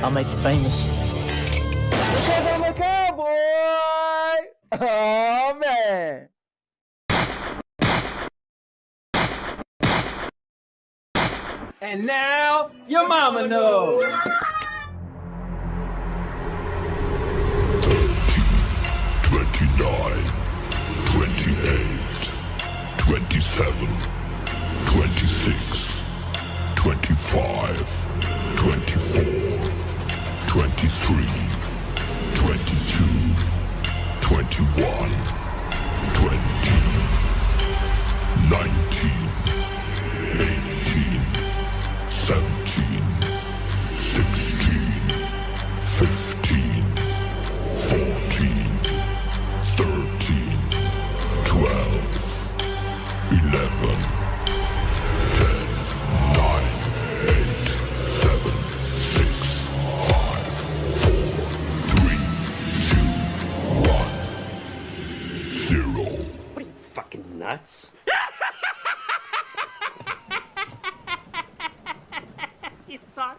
I'll make you famous. Because I'm a cowboy! Oh, man! And now, your mama knows. 29, 28, 27, 26, 25, 24, 23, 22, 21, 20, 19, 18, 17, 16, 15, 14, 13, 12, 11, 10, 9, 8, 7, 6, 5, 4, 3, 2, 1, 0. What are you, fucking nuts? You thought...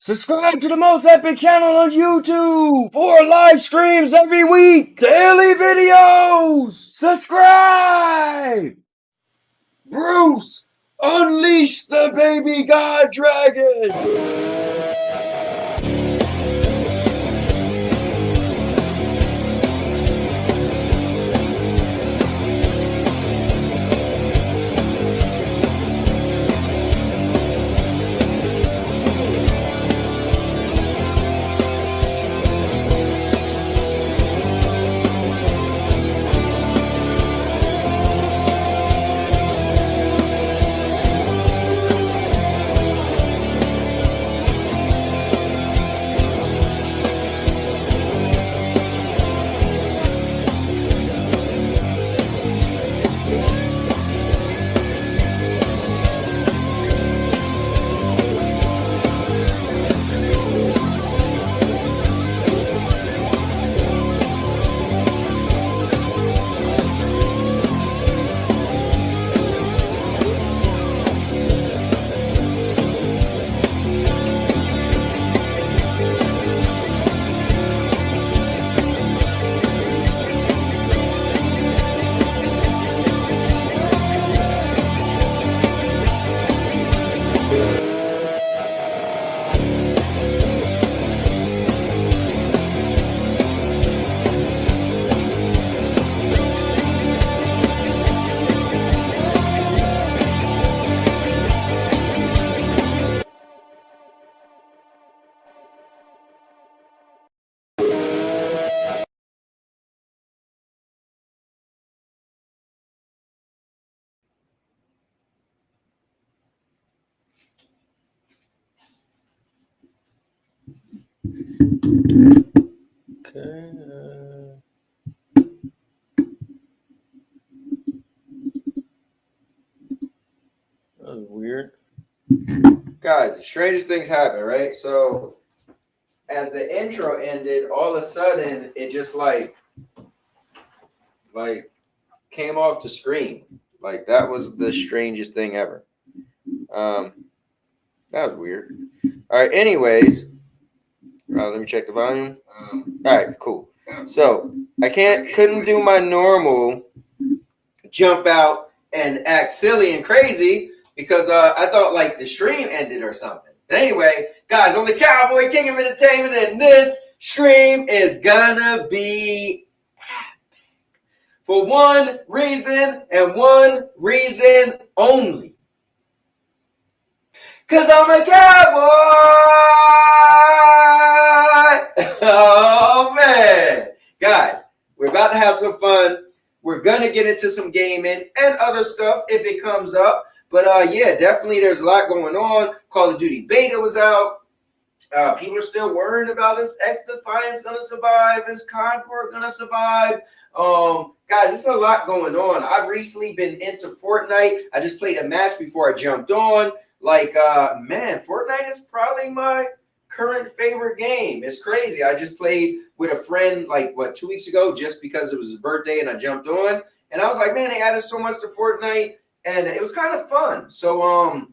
Subscribe to the most epic channel on YouTube for live streams every week. Daily videos. Subscribe. Bruce, unleash the baby god dragon. Okay. That was weird. Guys, the strangest things happen, right? So, as the intro ended, all of a sudden, it just like came off the screen. Like, that was the strangest thing ever. That was weird. All right, anyways, let me check the volume. All right, cool. So, I couldn't do my normal jump out and act silly and crazy because I thought like the stream ended or something. But anyway, guys, I'm the Cowboy King of Entertainment, and this stream is gonna be epic for one reason and one reason only. Cause I'm a cowboy. Oh man, guys, we're about to have some fun. We're gonna get into some gaming and other stuff if it comes up. But yeah, definitely there's a lot going on. Call of Duty beta was out. People are still worrying about is Xdefiant gonna survive? Is Concord gonna survive? Guys, there's a lot going on. I've recently been into Fortnite. I just played a match before I jumped on. Like, man, Fortnite is probably my current favorite game. It's crazy. I just played with a friend, like, 2 weeks ago, just because it was his birthday and I jumped on. And I was like, man, they added so much to Fortnite, and it was kind of fun. So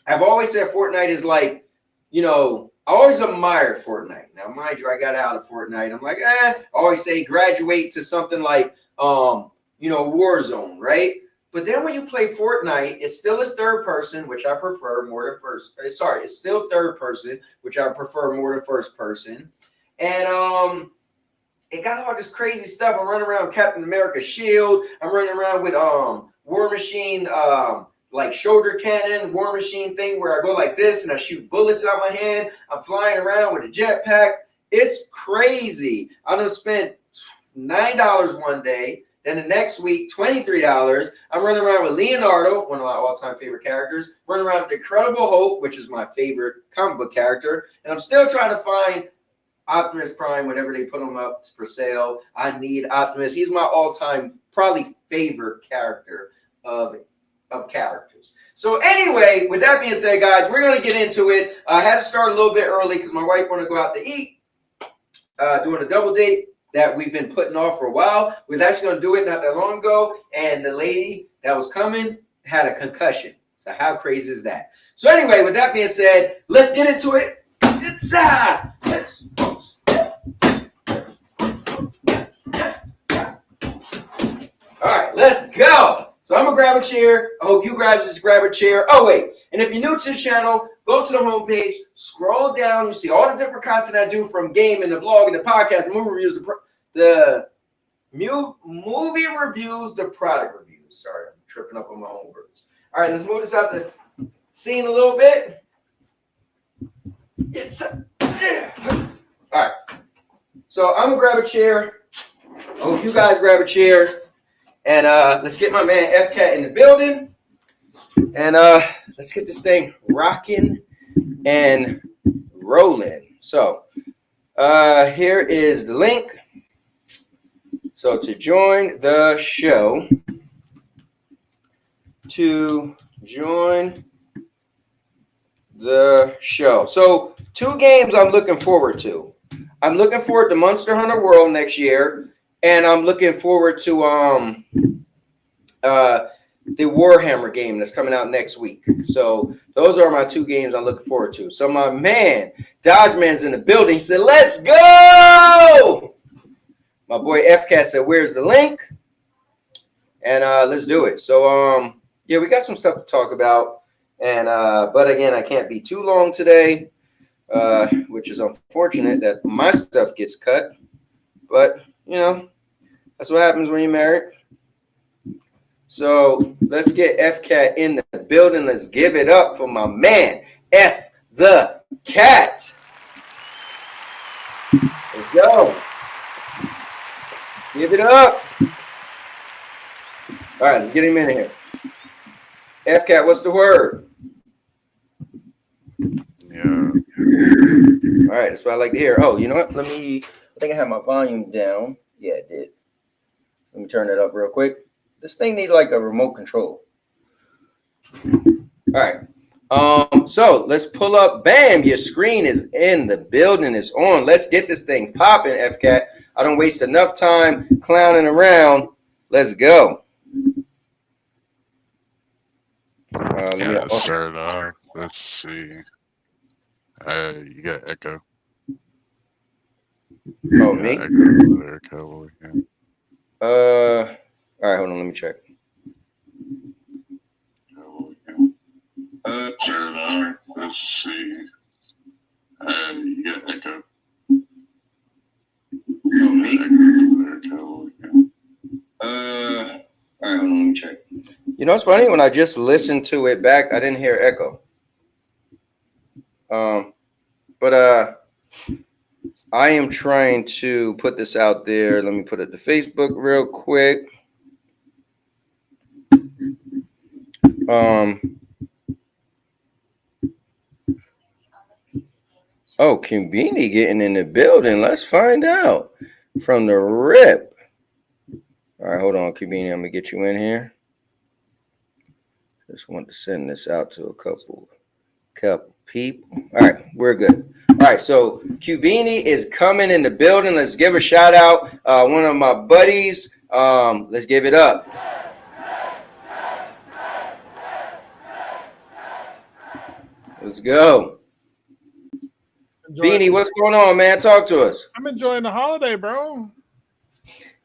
I've always said Fortnite is like, you know, I always admired Fortnite. Now, mind you, I got out of Fortnite. I'm like, I always say graduate to something like, you know, Warzone, right? But then when you play Fortnite, it still is third person, which I prefer more than first. Sorry, it's still third person, which I prefer more than first person. And it got all this crazy stuff. I'm running around with Captain America's shield. I'm running around with War Machine, like shoulder cannon, War Machine thing where I go like this and I shoot bullets out my hand. I'm flying around with a jetpack. It's crazy. I done spent $9 one day. Then the next week, $23. I'm running around with Leonardo, one of my all-time favorite characters. Running around with the Incredible Hulk, which is my favorite comic book character. And I'm still trying to find Optimus Prime whenever they put him up for sale. I need Optimus. He's my all-time, probably favorite character of characters. So anyway, with that being said, guys, we're going to get into it. I had to start a little bit early because my wife wanted to go out to eat, doing a double date that we've been putting off for a while. We was actually going to do it not that long ago, and the lady that was coming had a concussion. So how crazy is that? So anyway, with that being said, let's get into it. All right, let's go. So I'm going to grab a chair. I hope you guys just grab a chair. Oh, wait. And if you're new to the channel, go to the homepage, scroll down. You see all the different content I do from gaming, the vlog, and the podcast, the movie reviews, the movie reviews, the product reviews. Sorry, I'm tripping up on my own words. All right, let's move this out the scene a little bit. All right. So I'm going to grab a chair. I hope you guys grab a chair. And let's get my man F-Cat in the building. And let's get this thing rocking and rolling. So here is the link. So to join the show, So 2 games I'm looking forward to. I'm looking forward to Monster Hunter World next year. And I'm looking forward to the Warhammer game that's coming out next week. So those are my 2 games I'm looking forward to. So my man, Dodgeman's in the building. He said, let's go! My boy F-Cat said, where's the link? And let's do it. So, yeah, we got some stuff to talk about. And but again, I can't be too long today, which is unfortunate that my stuff gets cut. But, you know, that's what happens when you're married. So let's get F-Cat in the building. Let's give it up for my man, F the Cat. Let's go. Give it up. All right, let's get him in here. F-Cat, what's the word? Yeah. All right, that's what I like to hear. Oh, you know what? I think I have my volume down. Yeah, it did. Let me turn that up real quick. This thing needs like a remote control. All right. So let's pull up. Bam, your screen is in the building. It's on. Let's get this thing popping, F-Cat. I don't waste enough time clowning around. Let's go. Yeah, start off. Let's see. You got echo. Oh, me? Echo. Yeah. All right, hold on. Let me check. Turn on. Let's see. You got echo. Oh, me? Echo. All right, hold on. Let me check. You know, it's funny. When I just listened to it back, I didn't hear echo. But I am trying to put this out there. Let me put it to Facebook real quick. Oh, Kimbini getting in the building. Let's find out from the rip. All right, hold on, Kimbini. I'm gonna get you in here. Just want to send this out to a couple people. All right, we're good. All right, so Cubini is coming in the building. Let's give a shout out. One of my buddies, Let's give it up. Let's go. Beanie, what's going on, man? Talk to us. I'm enjoying the holiday, bro.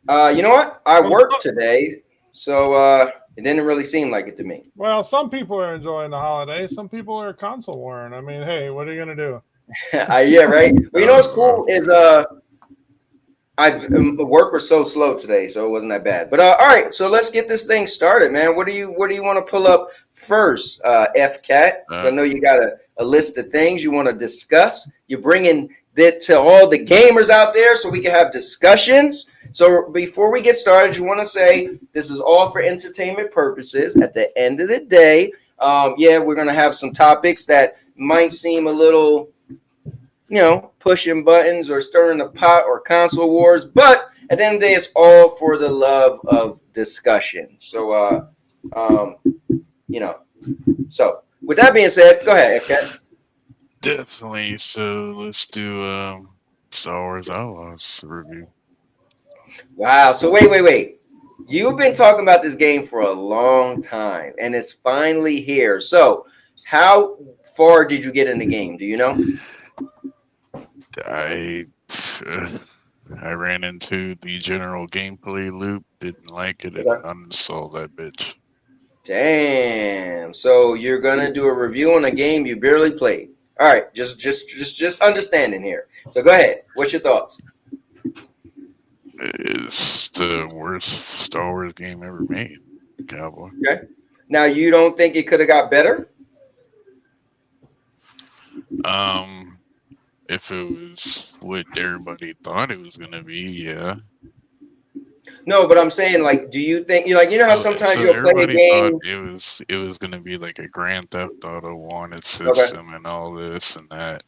You know what? I worked today, so it didn't really seem like it to me. Well, some people are enjoying the holiday. Some people are console warring. I mean, hey, what are you gonna do? Yeah, right. Well, you know what's cool is work was so slow today, so it wasn't that bad. But all right, so let's get this thing started, man. What do you want to pull up first, FCat? So I know you got a list of things you want to discuss. You're bringing that to all the gamers out there so we can have discussions. So before we get started, you want to say this is all for entertainment purposes. At the end of the day, yeah, we're gonna have some topics that might seem a little, pushing buttons or stirring the pot or console wars. But at the end of the day, it's all for the love of discussion. So, so with that being said, go ahead, FCat. Definitely. So let's do Star Wars Outlaws review. Wow. So wait. You've been talking about this game for a long time, and it's finally here. So how far did you get in the game? Do you know? I ran into the general gameplay loop, didn't like it, and uninstalled that bitch. Damn. So you're gonna do a review on a game you barely played. All right, just understanding here. So go ahead. What's your thoughts? It's the worst Star Wars game ever made, cowboy. Okay. Now you don't think it could have got better? If it was what everybody thought it was gonna be, yeah. No, but I'm saying, like, do you think how sometimes you'll play a game? It was gonna be like a Grand Theft Auto wanted system and all this and that,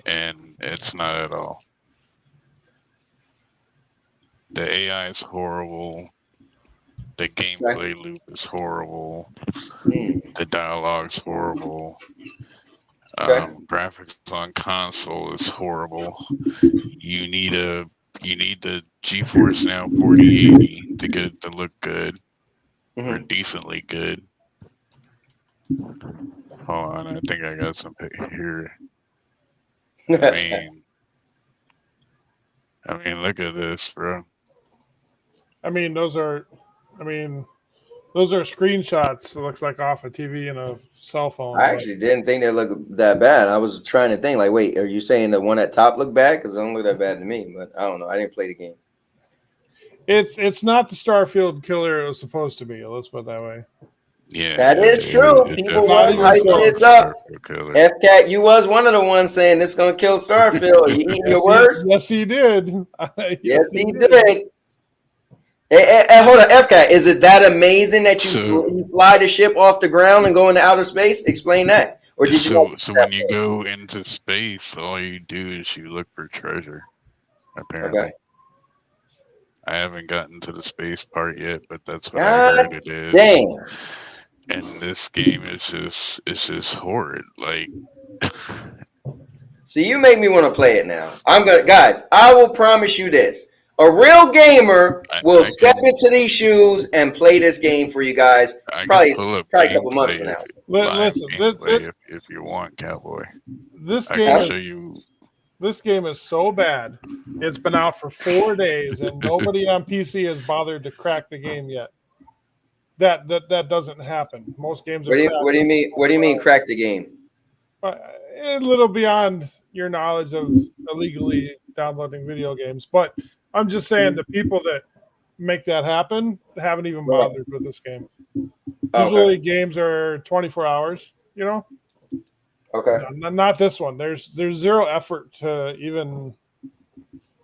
and it's not at all. The AI is horrible. The gameplay loop is horrible. The dialogue's horrible. Graphics on console is horrible. You need the GeForce Now 4080 to get it to look good or decently good. Hold on, I think I got some here. I mean, look at this, bro. Those are screenshots. It looks like off a TV and a cell phone. I actually didn't think they looked that bad. I was trying to think, like, wait, are you saying the one at top looked bad? Because it don't look that bad to me. But I don't know. I didn't play the game. It's not the Starfield killer it was supposed to be. Let's put it that way. Yeah, that is true. People want to hype this up. FCat, you was one of the ones saying this gonna kill Starfield. You eating your words? Yes, he did. Yes, he did. Hey, hold on, FCat. Is it that amazing that you fly the ship off the ground and go into outer space? Explain that. Or did you? So when you go into space, all you do is you look for treasure. Apparently. Okay. I haven't gotten to the space part yet, but that's what I heard it is. Damn. And this game is just horrid. Like, see, you make me want to play it now. Guys, I will promise you this. A real gamer will step into these shoes and play this game for you guys. Probably a couple months from now. Listen, if you want, cowboy. This game, I can show you. This game is so bad. It's been out for 4 days, and nobody on PC has bothered to crack the game yet. That doesn't happen. Most games are. What do you mean? What do you mean crack the game? A little beyond your knowledge of illegally downloading video games, but I'm just saying the people that make that happen haven't even bothered with this game. Usually games are 24 hours, Okay. Not this one. There's zero effort to even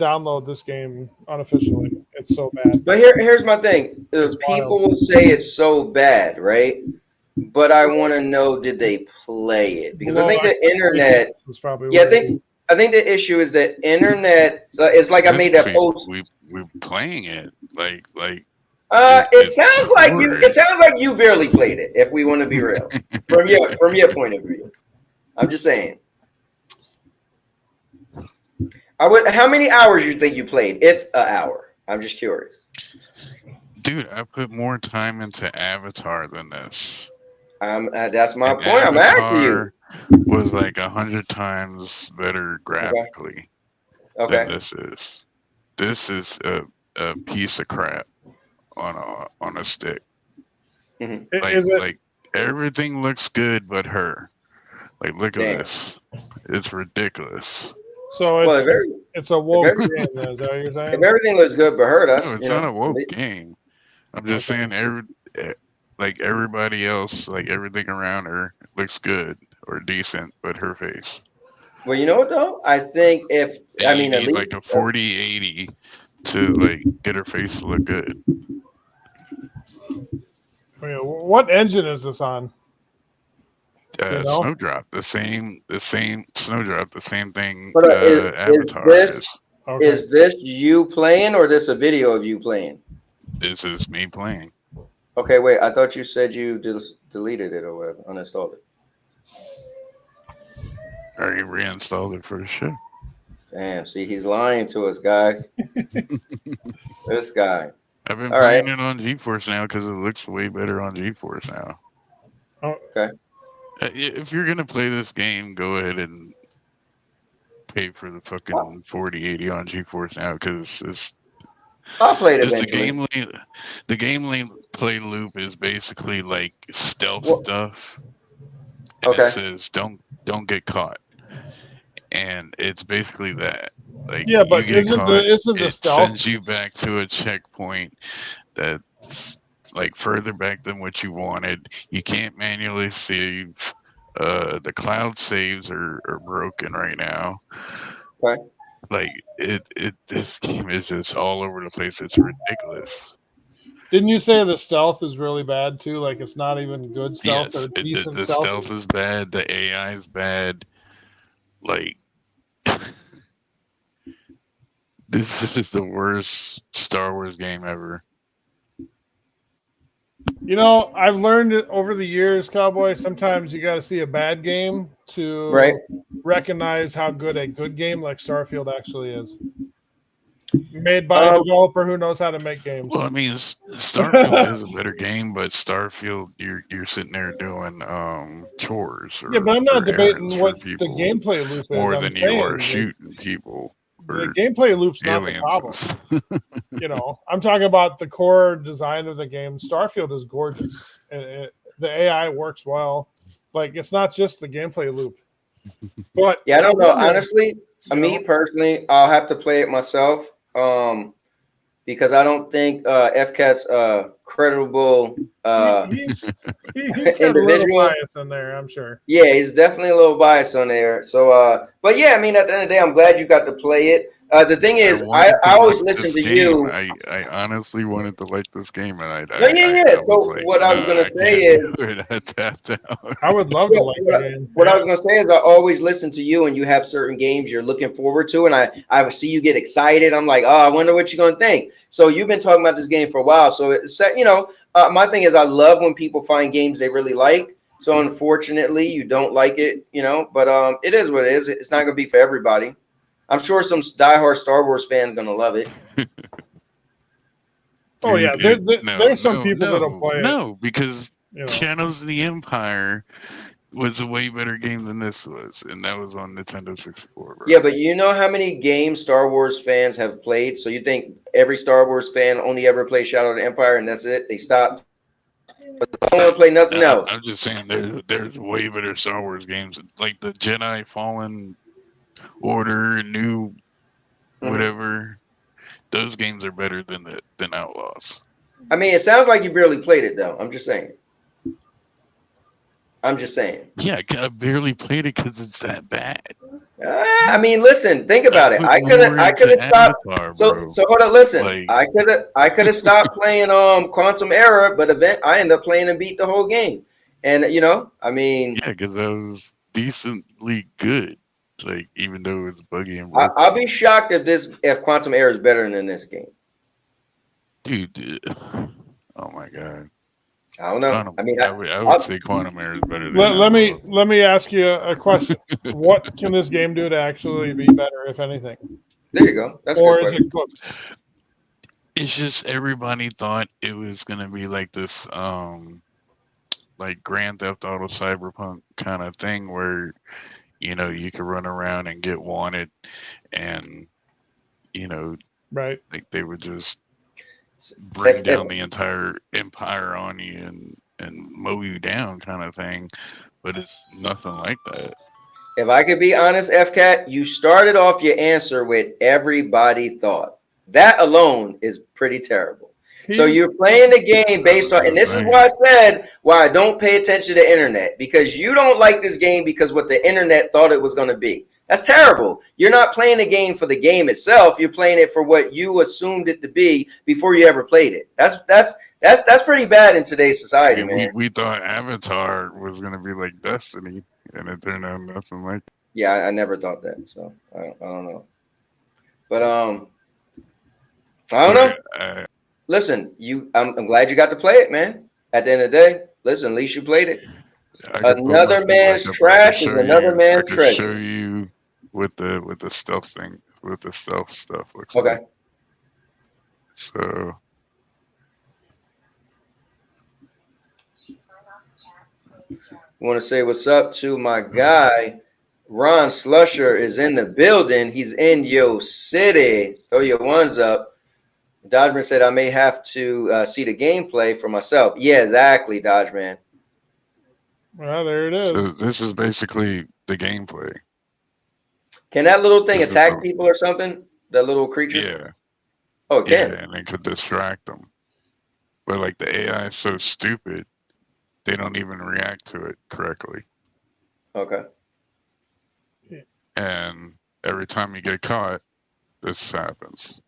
download this game unofficially. It's so bad. But here's my thing. People will say it's so bad, right? But I want to know, did they play it? Because I think the internet. I think the issue is that internet. It's like I made that post. We're playing it like. It sounds like you. It sounds like you barely played it. If we want to be real, from your point of view, I'm just saying. How many hours you think you played? If an hour, I'm just curious. Dude, I put more time into Avatar than this. That's my And point. I'm asking you. Avatar was like 100 times better graphically than Okay. this is. This is a piece of crap on a stick. Mhm. Is it? Like everything looks good but her. Like look Damn. at this. It's ridiculous. So Well, it's a woke every- game. Then, is that what you're if saying? everything looks good but her, that's No, it's not a woke game. I'm just Okay. saying like everybody else, like everything around her looks good or decent, but her face. Well, you know what though? I think if And I you mean at need least like a 4080 to like get her face to look good. I mean, what engine is this on? You know? Snowdrop, the same Snowdrop, the same thing But, Avatar is. Okay. is this you playing or this a video of you playing? This is me playing. Okay, wait. I thought you said you just deleted it or whatever, uninstalled it. I already reinstalled it for the show. Damn, see, he's lying to us, guys. This guy. I've been All playing right. it on GeForce now because it looks way better on GeForce now. Oh, okay. If you're gonna play this game, go ahead and pay for the fucking 4080 on GeForce now because I'll play it the eventually. gameplay loop is basically like stealth stuff. And Okay. it says don't get caught, and it's basically that. Like yeah, but you get isn't caught, the it stealth? sends you back to a checkpoint that's like further back than what you wanted. You can't manually save. The cloud saves are broken right now. Okay. Like this game is just all over the place. It's ridiculous. Didn't you say the stealth is really bad too? Like it's not even good stealth Yes, or decent the stealth is bad. The AI is bad. Like this is the worst Star Wars game ever. You know, I've learned it over the years, Cowboy. Sometimes you got to see a bad game to recognize how good a good game like Starfield actually is. Made by a developer who knows how to make games. Well, I mean, Starfield is a better game, but Starfield, you're sitting there doing chores. Yeah, but I'm not debating errands what for the people gameplay loop is. more I'm than you are saying shooting people. the gameplay loop's not the aliens. problem. You know, I'm talking about the core design of the game. Starfield is gorgeous. The AI works well. Like it's not just the gameplay loop. But yeah, I don't know. Honestly, me personally, I'll have to play it myself. Because I don't think FCAT's credible he's got individual. a little bias in there, I'm sure. Yeah, he's definitely a little bias on there. So, but yeah, I mean, at the end of the day, I'm glad you got to play it. The thing is, I always listen to you. I honestly wanted to like this game, and So what I was gonna say is, I tapped out. I would love to like the game. What I was gonna say is, I always listen to you, and you have certain games you're looking forward to, and I see you get excited. I'm like, oh, I wonder what you're gonna think. So you've been talking about this game for a while. So it's my thing is, I love when people find games they really like. So unfortunately, you don't like it, but it is what it is. It's not gonna be for everybody. I'm sure some diehard Star Wars fans gonna love it. Oh yeah, there's some people that'll play it. No, because Shadows of the Empire was a way better game than this was, and that was on Nintendo 64. Bro. Yeah, but you know how many games Star Wars fans have played? So you think every Star Wars fan only ever plays Shadow of the Empire and that's it? They stopped. But they don't want to play nothing else. I'm just saying there's way better Star Wars games, like the Jedi Fallen Order, New whatever. Those games are better than Outlaws. I mean, it sounds like you barely played it, though. I'm just saying. Yeah, I barely played it because it's that bad. I mean, listen, think about it. I could have stopped. So hold on, listen. Like, I could have stopped playing Quantum Era, but I ended up playing and beat the whole game. And I mean, yeah, because that was decently good. Like, even though it was buggy and broken. I'll be shocked if Quantum Era is better than this game. Dude, oh my god. I don't know. I would say Quantum Era is better than let me ask you a question. What can this game do to actually be better, if anything? There you go. That's or a good is it cooked? It's just everybody thought it was gonna be like this, like Grand Theft Auto Cyberpunk kind of thing where you could run around and get wanted, and you know Right. like they would just bring If, down the entire empire on you and mow you down kind of thing, but it's nothing like that. if I could be honest, FCAT, you started off your answer with everybody thought. That alone is pretty terrible. So you're playing the game based on, and this is why I said why I don't pay attention to the internet, because you don't like this game because what the internet thought it was going to be. That's terrible. You're not playing the game for the game itself. You're playing it for what you assumed it to be before you ever played it. That's pretty bad in today's society, man. We thought Avatar was gonna be like Destiny, and it turned out nothing like. Yeah, I never thought that. So I don't know, but I don't know. Listen, I'm glad you got to play it, man. At the end of the day, listen, at least you played it. Another man's trash is another man's treasure. I could show you with the stealth thing, with the stealth stuff. Looks okay. Like. So. Want to say what's up to my guy, Ron Slusher is in the building. He's in your city. Throw your ones up. Dodgeman said I may have to see the gameplay for myself. Yeah, exactly, Dodgeman. Well, there it is. So this is basically the gameplay. Can that little thing attack people or something? That little creature? Yeah. Oh, it can. Yeah, and it could distract them. But like the AI is so stupid, they don't even react to it correctly. Okay. And every time you get caught, this happens.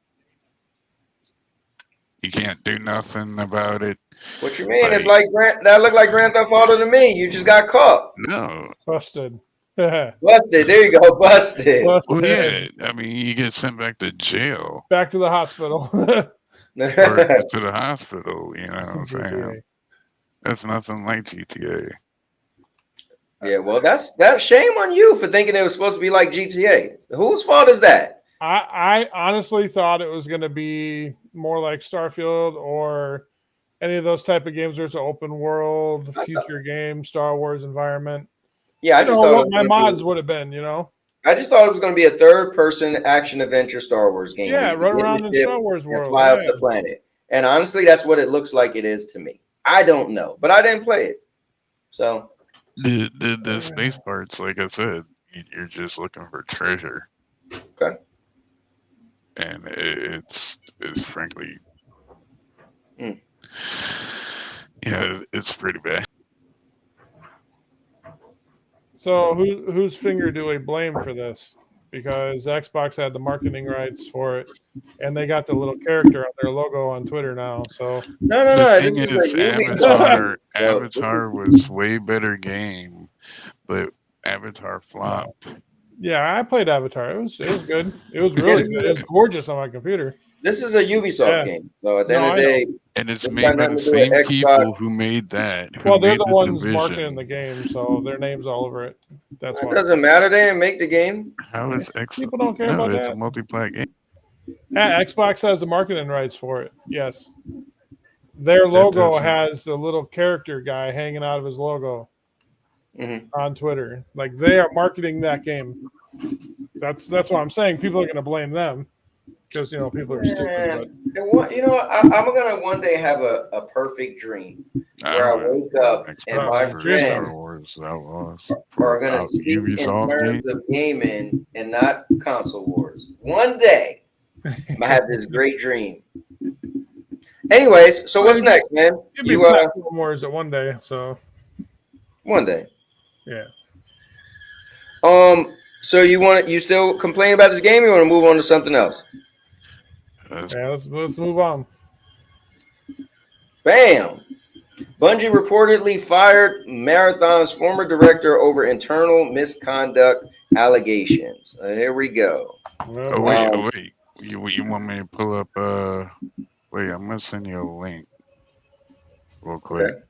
You can't do nothing about it. What you mean? It's like that looked like Grand Theft Auto to me. You just got caught. No. Busted. Busted. There you go. Busted. Well, yeah. I mean, you get sent back to jail. Back to the hospital. Or to the hospital, you know what I'm saying? That's nothing like GTA. Yeah, well, that's shame on you for thinking it was supposed to be like GTA. Whose fault is that? I honestly thought it was going to be more like Starfield or any of those type of games. There's an open world, future game, Star Wars environment. Yeah, I just thought what my mods would have been, I just thought it was going to be a third-person action-adventure Star Wars game. Yeah, run around in Star Wars world. Fly off the planet. And honestly, that's what it looks like it is to me. I don't know, but I didn't play it. So the space parts, like I said, you're just looking for treasure. Okay. And it's frankly, yeah, it's pretty bad. So whose finger do we blame for this? Because Xbox had the marketing rights for it, and they got the little character on their logo on Twitter now. So no. The thing is, Avatar was way better game, but Avatar flopped. Yeah, I played Avatar. It was good. It was really good. It was gorgeous on my computer. This is a Ubisoft game. So at the end of the day, and it's made by the same people who made that. Well, they're the ones marketing the game, so their name's all over it. That's why. It doesn't matter. They didn't make the game. How is Xbox? People don't care about that. It's a multiplayer game. Yeah, Xbox has the marketing rights for it. Yes. Their logo has the little character guy hanging out of his logo on Twitter. Like they are marketing that game. That's what I'm saying. People are going to blame them because people are stupid. But. I'm going to one day have a perfect dream where I wake up and my friends are going to speak in terms of gaming and not console wars. One day, I have this great dream. Anyways, so what's next, man? You platform wars at one day, so one day. Yeah. So you still complain about this game? Or you want to move on to something else? Yeah, let's move on. Bam. Bungie reportedly fired Marathon's former director over internal misconduct allegations. Here we go. Wait. You want me to pull up? Wait, I'm gonna send you a link real quick.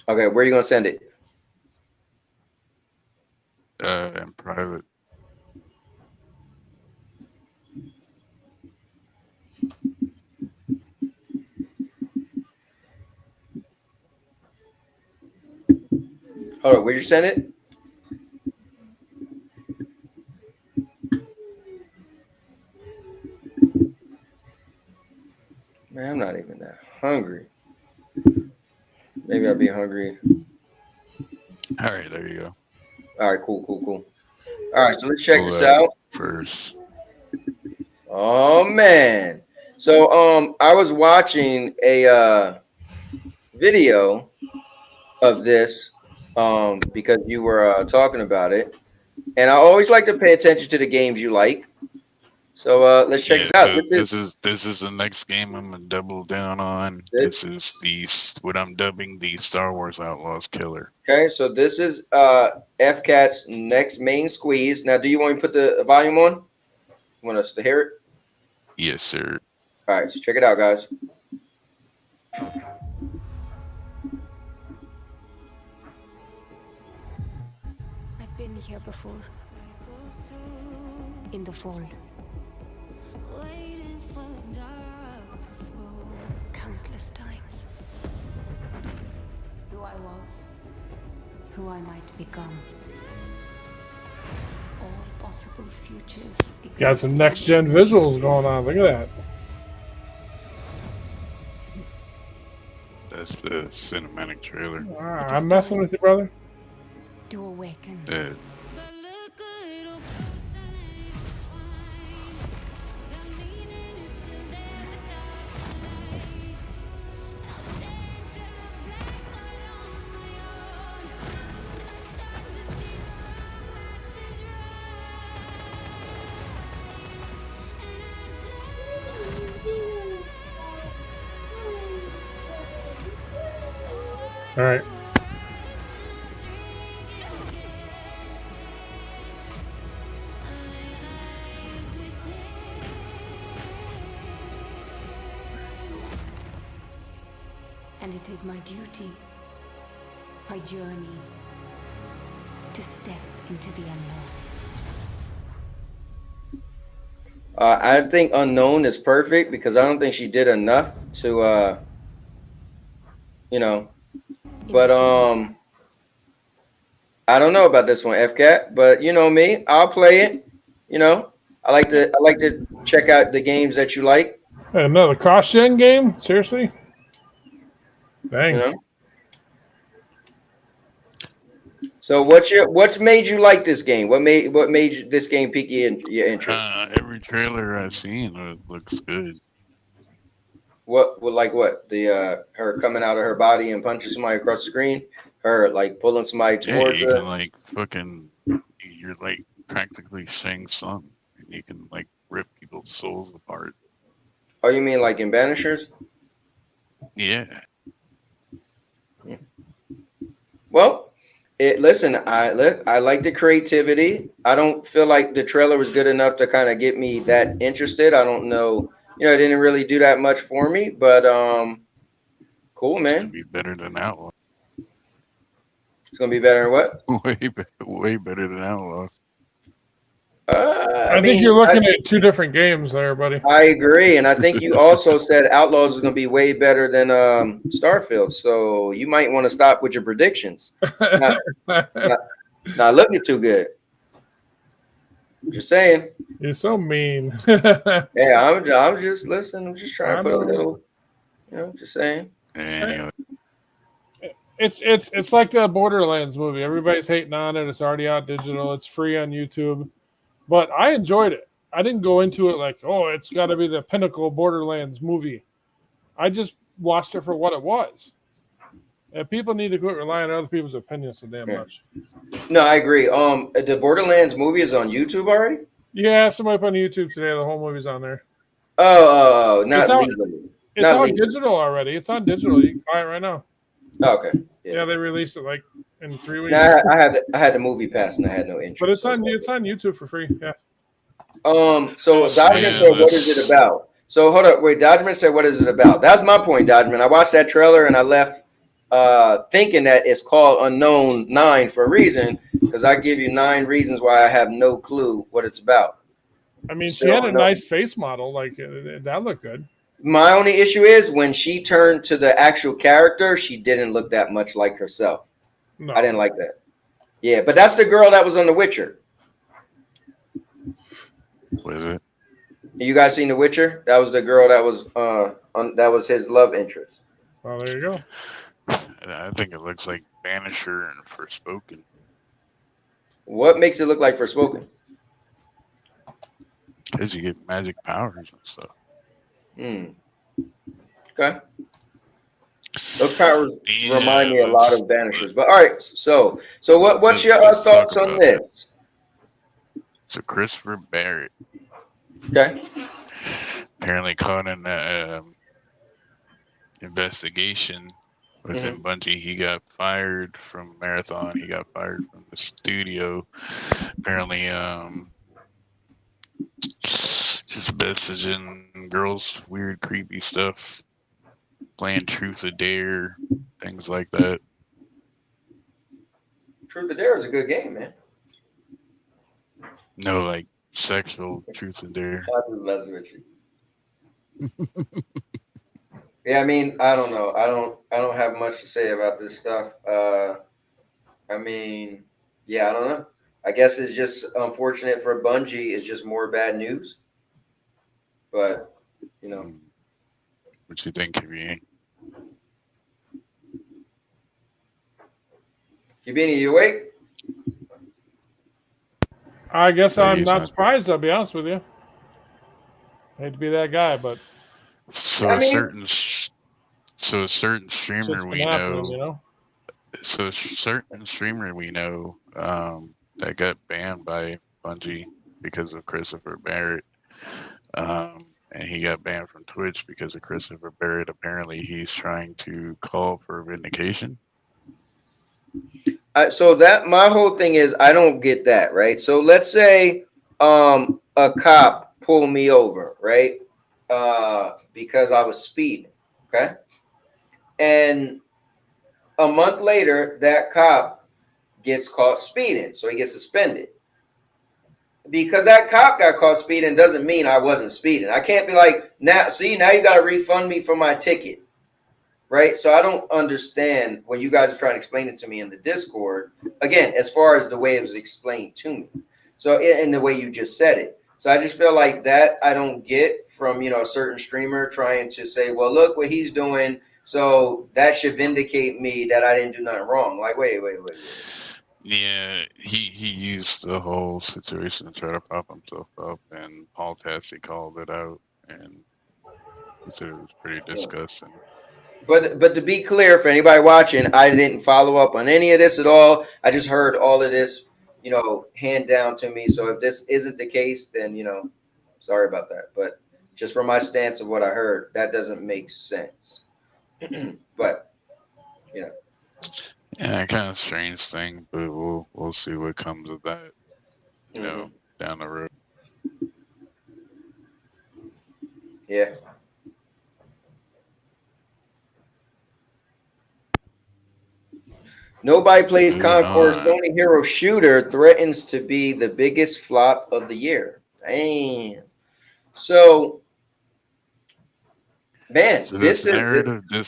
Okay, where are you gonna send it? in private. Hold on, where'd you send it? Man, I'm not even that hungry. Maybe I'll be hungry. All right, there you go. All right, cool. All right, so let's check Pull this that out. first. Oh man. So I was watching a video of this because you were talking about it. And I always like to pay attention to the games you like. So let's check Yeah, this out. so this is the next game I'm gonna double down on. This is what I'm dubbing the Star Wars Outlaws killer. Okay, so this is FCAT's next main squeeze. Now, do you want me to put the volume on? You want us to hear it? Yes, sir. All right, so check it out, guys. I've been here before. In the fold. Countless times. Who I was. Who I might become. All possible futures. Got some next gen visuals going on. Look at that. That's the cinematic trailer. I'm messing with you, brother. To awaken. All right. And it is my duty, my journey, to step into the unknown. I think unknown is perfect because I don't think she did enough to, But I don't know about this one, FCAT. But you know me, I'll play it. I like to check out the games that you like. Hey, another cross-gen game? Seriously? Dang. So what's made you like this game? What made this game pique your interest? Every trailer I've seen looks good. What the her coming out of her body and punching somebody across the screen, her like pulling somebody towards you her. can like you're like practically Shang Tsung, and you can like rip people's souls apart. Oh, you mean like in Banishers? Yeah. Well, listen, I like the creativity. I don't feel like the trailer was good enough to kind of get me that interested. I don't know. It didn't really do that much for me, but cool, man. It's gonna be better than Outlaws. It's gonna be better than what? Way better than Outlaws. I think you're looking at two different games there, buddy. I agree, and I think you also said Outlaws is gonna be way better than Starfield, so you might want to stop with your predictions. Not looking too good. Just saying. You're so mean. Yeah, I'm just listening. I'm just trying to put a little, just saying. Anyway. It's like the Borderlands movie. Everybody's hating on it. It's already out digital. It's free on YouTube. But I enjoyed it. I didn't go into it like, oh, it's got to be the pinnacle Borderlands movie. I just watched it for what it was. And people need to quit relying on other people's opinions so damn much. No, I agree. The Borderlands movie is on YouTube already? Yeah, somebody put on YouTube today. The whole movie's on there. Oh, not legally. It's on digital already. It's on digital. You can buy it right now. Oh, okay. Yeah, they released it like in 3 weeks. No, I had the movie pass and I had no interest. But it's on YouTube for free. Yeah. So Dodgeman said, "What is it about?" So hold up, wait. Dodgeman said, "What is it about?" That's my point, Dodgeman. I watched that trailer and I left thinking that it's called Unknown 9 for a reason because I give you 9 reasons why I have no clue what it's about. I mean, she Still had a no- nice face model. Like that looked good. My only issue is when she turned to the actual character, she didn't look that much like herself. No, I didn't like that. Yeah, but that's the girl that was on The Witcher. Was it? You guys seen The Witcher? That was the girl that was that was his love interest. well, there you go. I think it looks like Banisher and Forspoken. What makes it look like Forspoken? Because you get magic powers and stuff. Okay. Those powers Yeah, remind me a lot of Banishers. But all right, so what's your let's thoughts talk on about this? So Christopher Barrett Okay. apparently caught in an investigation within Bungie. He got fired from Marathon. He got fired from the studio. Apparently, just messaging girls, weird, creepy stuff, playing Truth or Dare, things like that. Truth or Dare is a good game, man. No, like sexual Truth or Dare. I'm just messing with you. Yeah, I mean, I don't know. I don't have much to say about this stuff. I mean, yeah, I don't know. I guess it's just unfortunate for Bungie. It's just more bad news. But, you know. What you think, Kibini? Kibini, you awake? I guess Yeah, I'm he's not not. surprised. I'll be honest with you. I hate to be that guy, but So I a mean- certain shit's streamer been we happening, know. you know. So a certain streamer we know that got banned by Bungie because of Christopher Barrett. And he got banned from Twitch because of Christopher Barrett. Apparently, he's trying to call for vindication. So that my whole thing is I don't get that, right? So let's say a cop pulled me over, right? Because I was speeding, okay? And a month later, that cop gets caught speeding, so he gets suspended. Because that cop got caught speeding doesn't mean I wasn't speeding. I can't be like, now you got to refund me for my ticket. Right. So I don't understand when you guys are trying to explain it to me in the Discord. Again, as far as the way it was explained to me. So in the way you just said it. So I just feel like that I don't get from, a certain streamer trying to say, well, look what he's doing. So that should vindicate me that I didn't do nothing wrong. Like, wait. Yeah, he used the whole situation to try to prop himself up, and Paul Tassi called it out, and he said it was pretty disgusting. But to be clear, for anybody watching, I didn't follow up on any of this at all. I just heard all of this, hand down to me. So if this isn't the case, then, sorry about that. But just from my stance of what I heard, that doesn't make sense. But, Yeah, kind of strange thing, but we'll see what comes of that, down the road. Yeah. Nobody plays Concord. Sony Hero Shooter threatens to be the biggest flop of the year. Damn. So, man, So this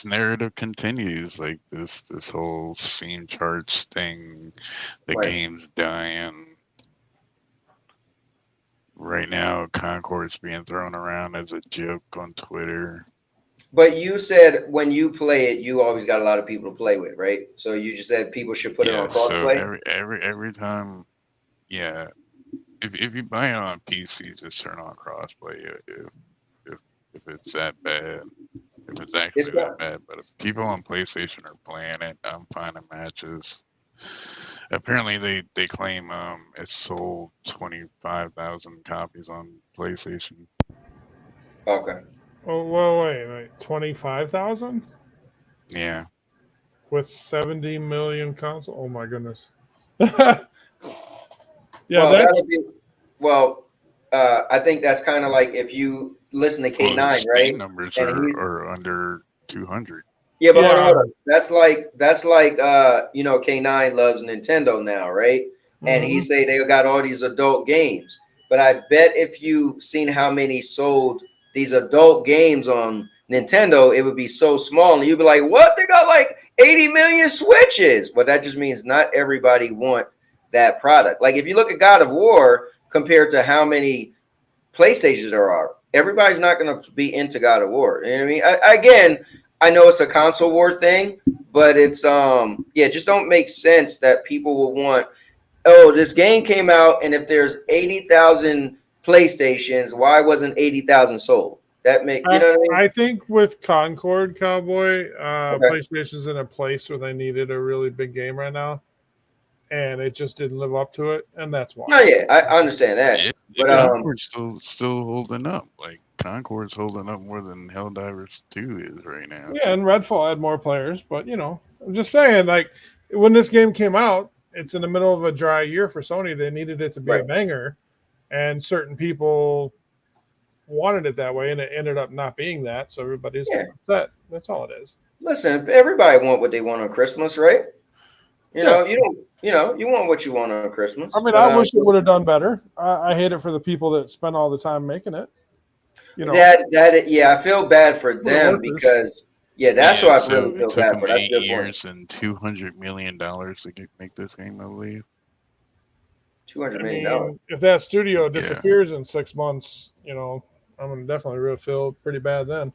narrative continues, like this whole scene charts thing. The Right. game's dying. Right now, Concord's being thrown around as a joke on Twitter. But you said when you play it, you always got a lot of people to play with, right? So you just said people should put it on crossplay. So every time, yeah. If you buy it on PC, just turn on crossplay. If it's that bad, if it's actually that bad. But if people on PlayStation are playing it, I'm finding matches. Apparently, they claim it sold 25,000 copies on PlayStation. Okay. Oh, wait. 25,000 Yeah. with 70 million console. Oh my goodness. Yeah, I think that's kind of like if you listen to K9, Steam right? Numbers are under 200. Yeah, but hold on. That's like K9 loves Nintendo now, right? and he say they got all these adult games. But I bet if you seen how many sold these adult games on Nintendo, it would be so small, and you'd be like, "What? They got like 80 million Switches." But that just means not everybody want that product. Like if you look at God of War compared to how many PlayStations there are, everybody's not going to be into God of War. You know what I mean? Again, I know it's a console war thing, but it's it just don't make sense that people will want. Oh, this game came out, and if there's 80,000 PlayStations, why wasn't 80,000 sold? That make you know what I mean? I think with Concord, Cowboy, Okay. PlayStation's in a place where they needed a really big game right now, and it just didn't live up to it, and that's why. Oh yeah, I understand that. Yeah, But Concord's still holding up. Like Concord's holding up more than Helldivers 2 is right now. Yeah, and Redfall had more players, but I'm just saying, like when this game came out, it's in the middle of a dry year for Sony. They needed it to be a banger, and certain people wanted it that way, and it ended up not being that. So everybody's upset. That's all it is. Listen, everybody want what they want on Christmas, right? You know, you don't. You want what you want on Christmas. I mean, I wish it would have done better. I hate it for the people that spend all the time making it. I feel bad for them because that's what I really feel bad for. That's 8 years and $200 million to make this game, I believe. $200 million. If that studio disappears in 6 months, I'm gonna definitely feel pretty bad then.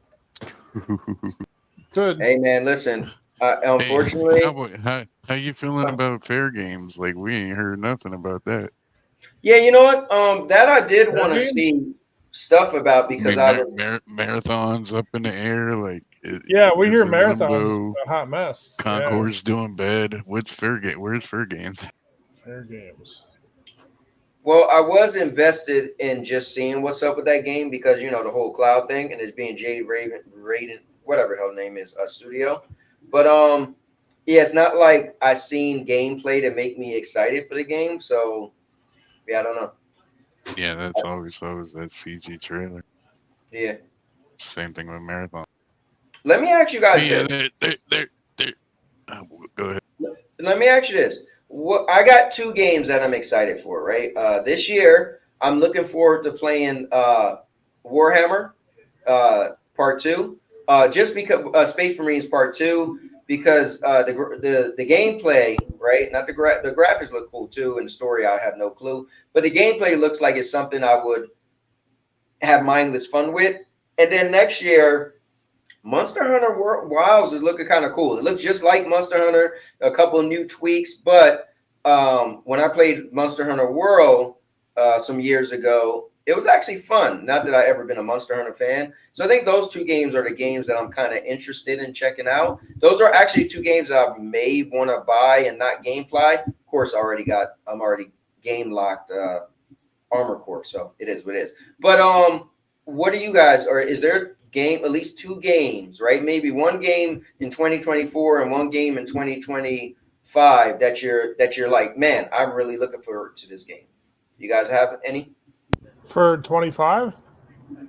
Good. Hey man, listen. Unfortunately, how you feeling about fair games? Like we ain't heard nothing about that. Yeah, you know what? That I did want to see stuff about because marathons up in the air. Like we hear marathons a hot mess. Concord's doing bad. What's fair game? Where's fair games? Fair games. Well, I was invested in just seeing what's up with that game because the whole cloud thing and it's being Jade Raiden, whatever her name is, studio. But it's not like I seen gameplay to make me excited for the game. So I don't know. Yeah, that's always that CG trailer. Yeah. Same thing with Marathon. Let me ask you guys this. Go ahead. Let me ask you this. I got 2 games that I'm excited for, right? This year, I'm looking forward to playing Warhammer Part 2. Just because Space Marines Part 2, because the gameplay, right? Not the graphics look cool too, and the story I have no clue, but the gameplay looks like it's something I would have mindless fun with. And then next year, Monster Hunter Wilds is looking kind of cool. It looks just like Monster Hunter, a couple of new tweaks, but when I played Monster Hunter World some years ago, it was actually fun. Not that I ever been a Monster Hunter fan. So I think those 2 games are the games that I'm kind of interested in checking out. Those are actually 2 games that I may want to buy and not GameFly. Of course, I'm already game locked Armor Core, so it is what it is. But what do you guys, or is there at least 2 games, right? Maybe 1 game in 2024 and 1 game in 2025 that you're like, man, I'm really looking forward to this game. You guys have any? For 25?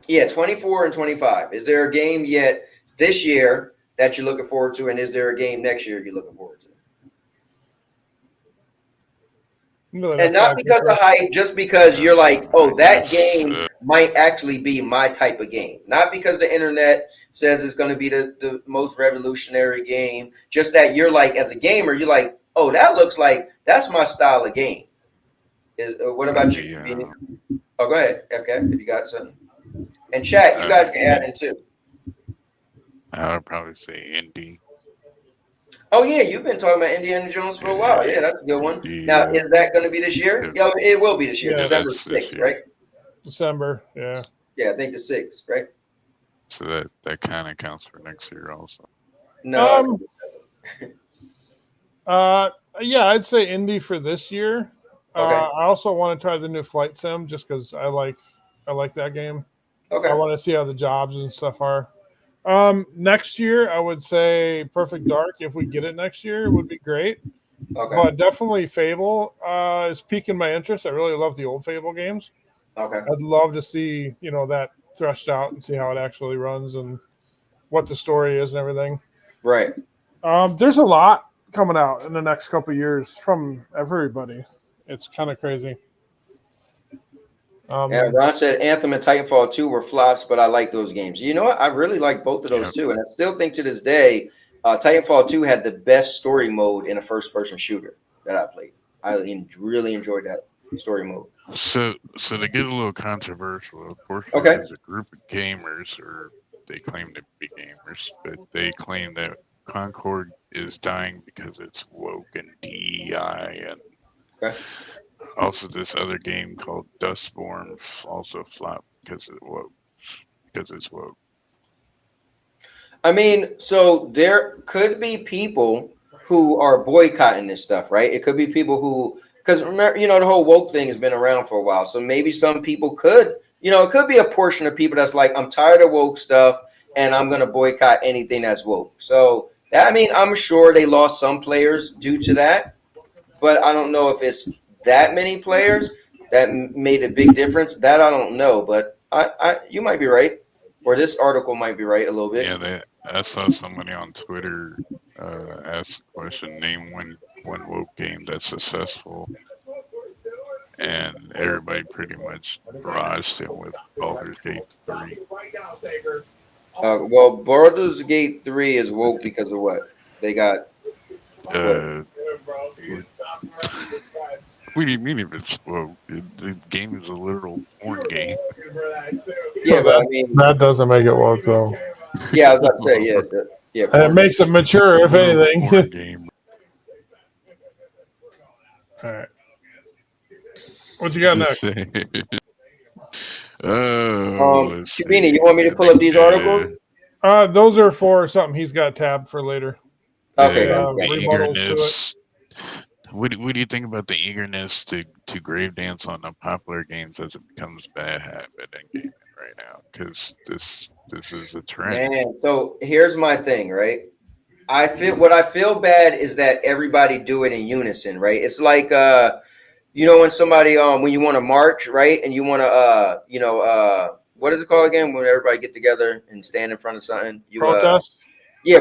Yeah, 24 and 25. Is there a game yet this year that you're looking forward to, and is there a game next year you're looking forward to? And not because of hype, just because you're like, oh, that game might actually be my type of game. Not because the internet says it's going to be the most revolutionary game. Just that you're like, as a gamer, you're like, oh, that looks like that's my style of game. What about you? Oh, go ahead, FK, if you got something. And chat, you guys can add in too. I would probably say indie. Oh yeah, you've been talking about Indiana Jones for a while. Yeah, that's a good one. Now, is that going to be this year? Yeah, it will be this year. December 6th, right? December, yeah. Yeah, I think the 6th, right? So that kind of counts for next year also. No. Yeah, I'd say indie for this year. Okay. I also want to try the new Flight Sim just because I like that game. Okay. I want to see how the jobs and stuff are. Next year, I would say Perfect Dark. If we get it next year, it would be great. Okay. But definitely Fable is piquing my interest. I really love the old Fable games. Okay. I'd love to see that threshed out and see how it actually runs and what the story is and everything. Right. There's a lot coming out in the next couple of years from everybody. It's kind of crazy. Yeah, Ron said Anthem and Titanfall 2 were flops, but I like those games. You know what? I really like both of those too, and I still think to this day, Titanfall 2 had the best story mode in a first-person shooter that I played. I really enjoyed that story mode. So to get a little controversial, of course, Okay. there's a group of gamers, or they claim to be gamers, but they claim that Concord is dying because it's woke and DEI, and Okay. also this other game called Dustborn also flopped because it's woke. I mean, so there could be people who are boycotting this stuff, right? It could be people who, because remember, you know, the whole woke thing has been around for a while. So maybe some people could, you know, it could be a portion of people that's like, I'm tired of woke stuff and I'm going to boycott anything that's woke. So, I mean, I'm sure they lost some players due to that, but I don't know if it's that many players that made a big difference. That I don't know, but you might be right, or this article might be right a little bit. Yeah, I saw somebody on Twitter ask the question, name one woke game that's successful, and everybody pretty much barraged him with Baldur's Gate 3. Well, Baldur's Gate 3 is woke because of what? They got what do you mean if it's woke? The game is a literal porn game. Yeah, but I mean, that doesn't make it woke though. Yeah, I was about to say, yeah. And it makes it mature, if anything. Game. All right. What you got next? Kabini, you want me to pull up these articles? Those are for something he's got tabbed for later. Okay. Rebuttals to it. What do you think about the eagerness to grave dance on the popular games as it becomes a bad habit in gaming right now? Because this is a trend. Man, so here's my thing, right? I feel bad is that everybody do it in unison, right? It's like you know, when somebody when you want to march, right, and you want to what is it called again? When everybody get together and stand in front of something, Protest.